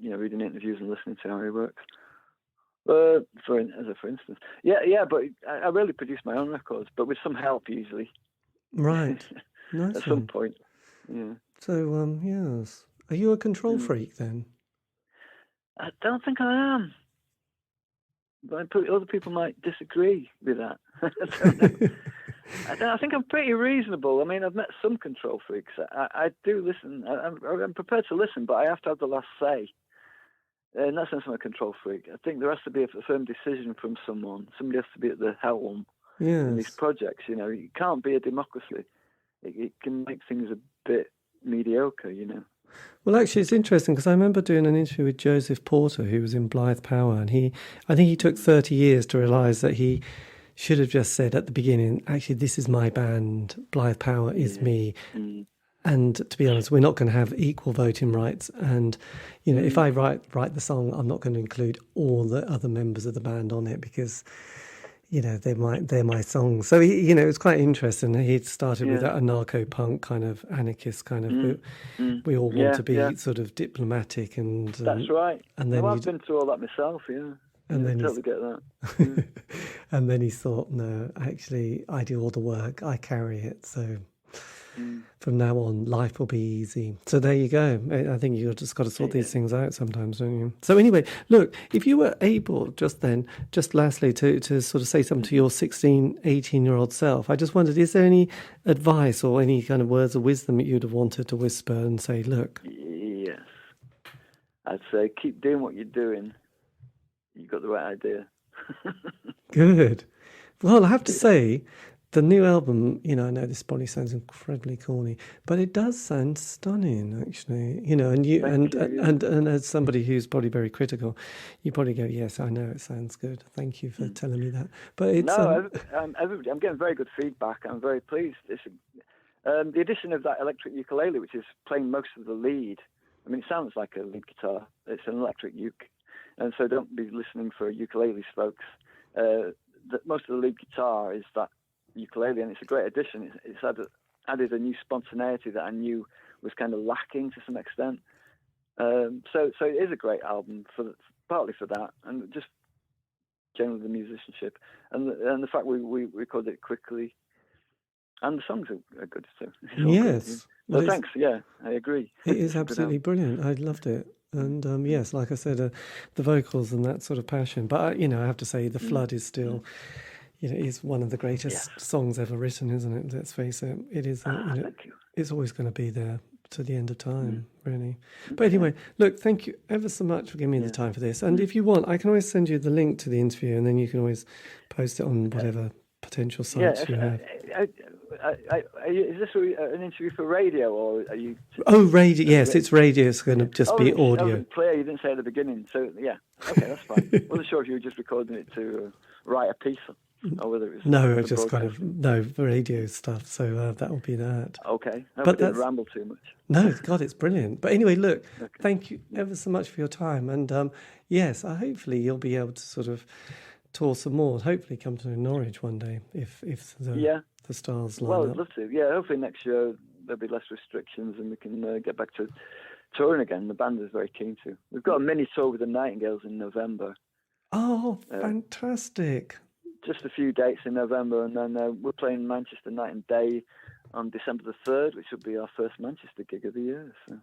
reading interviews and listening to how he works. For instance, but I rarely produce my own records, but with some help usually. Right, nice. At some point, yeah. So, yes, are you a control freak then? I don't think I am. But other people might disagree with that. I think I'm pretty reasonable. I mean, I've met some control freaks. I do listen. I'm prepared to listen, but I have to have the last say. In that sense, I'm a control freak. I think there has to be a firm decision from someone. Somebody has to be at the helm in these projects. It can't be a democracy. It can make things a bit mediocre, Well, actually, it's interesting because I remember doing an interview with Joseph Porter, who was in Blythe Power, and I think he took 30 years to realise that he should have just said at the beginning, actually, this is my band, Blythe Power is me. And to be honest, we're not going to have equal voting rights. And, if I write the song, I'm not going to include all the other members of the band on it because, they're my songs. So, it's quite interesting. He started with that anarcho-punk kind of anarchist kind of, we all want to be sort of diplomatic and... That's right. And then I've been through all that myself, And then I totally get that. And then he thought, no, actually, I do all the work. I carry it. So from now on, life will be easy. So there you go. I think you've just got to sort these things out sometimes, don't you? So anyway, look, if you were able just lastly, to sort of say something to your 16, 18-year-old self, I just wondered, is there any advice or any kind of words of wisdom that you'd have wanted to whisper and say, look? Yes. I'd say keep doing what you're doing. You got the right idea. Good. Well, I have to say, the new album, I know this probably sounds incredibly corny, but it does sound stunning, actually. And as somebody who's probably very critical, you probably go, yes, I know it sounds good. Thank you for telling me that. But it's I'm getting very good feedback. I'm very pleased. The addition of that electric ukulele, which is playing most of the lead. I mean, it sounds like a lead guitar. It's an electric uke. And so don't be listening for ukuleles, folks. Most of the lead guitar is that ukulele, and it's a great addition. It's added a new spontaneity that I knew was kind of lacking to some extent. So it is a great album, partly for that, and just generally the musicianship. And the fact we recorded it quickly. And the songs are good too. Yes. Good, so thanks, I agree. It is absolutely brilliant. I loved it. And yes, like I said, the vocals and that sort of passion. But, I have to say, The Flood is still, is one of the greatest songs ever written, isn't it? Let's face it. It is. Thank you. It's always going to be there to the end of time, really. But anyway, look, thank you ever so much for giving me the time for this. And if you want, I can always send you the link to the interview, and then you can always post it on whatever potential sites you have. Is this an interview for radio, or are you... Oh, radio. Yes, it's radio. It's going to just be audio. Clear, you didn't say at the beginning. So, yeah. Okay, that's fine. I wasn't sure if you were just recording it to write a piece, or whether it was... No, just kind of, radio stuff. So that will be that. Okay. But didn't ramble too much. No, God, it's brilliant. But anyway, look, thank you ever so much for your time. And yes, hopefully you'll be able to sort of tour some more. Hopefully come to Norwich one day if the stars line up. Well, I'd love to. Yeah, hopefully next year there'll be less restrictions and we can get back to touring again. The band is very keen to. We've got a mini tour with the Nightingales in November. Oh, fantastic. Just a few dates in November, and then we're playing Manchester Night and Day on December the 3rd, which will be our first Manchester gig of the year. So.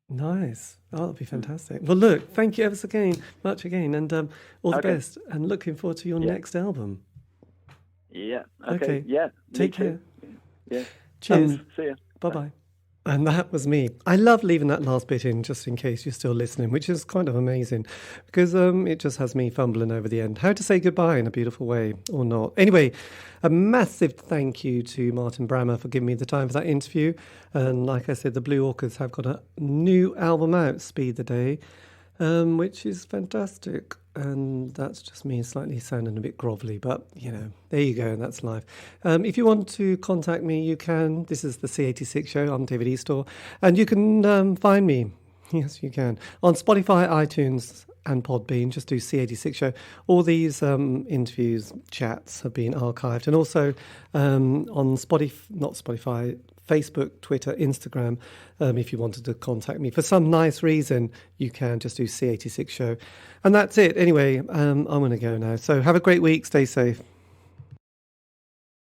Nice. Oh, that'll be fantastic. Well, look, thank you ever so much again, and all the best, and looking forward to your next album. Yeah. Okay. Yeah. Take care. Yeah. Cheers. See ya. Bye-bye. And that was me. I love leaving that last bit in just in case you're still listening, which is kind of amazing because it just has me fumbling over the end. How to say goodbye in a beautiful way or not. Anyway, a massive thank you to Martin Bramah for giving me the time for that interview. And like I said, the Blue Orchids have got a new album out, Speed the Day, which is fantastic. and that's just me slightly sounding a bit grovelly, but, there you go, and that's life. If you want to contact me, you can. This is the C86 Show. I'm David Eastaugh, and you can find me, yes, you can, on Spotify, iTunes, and Podbean. Just do C86 Show. All these interviews, chats have been archived, and also on Spotify, Facebook, Twitter, Instagram. If you wanted to contact me for some nice reason, you can just do C86 Show. And that's it. Anyway, I'm going to go now. So have a great week. Stay safe.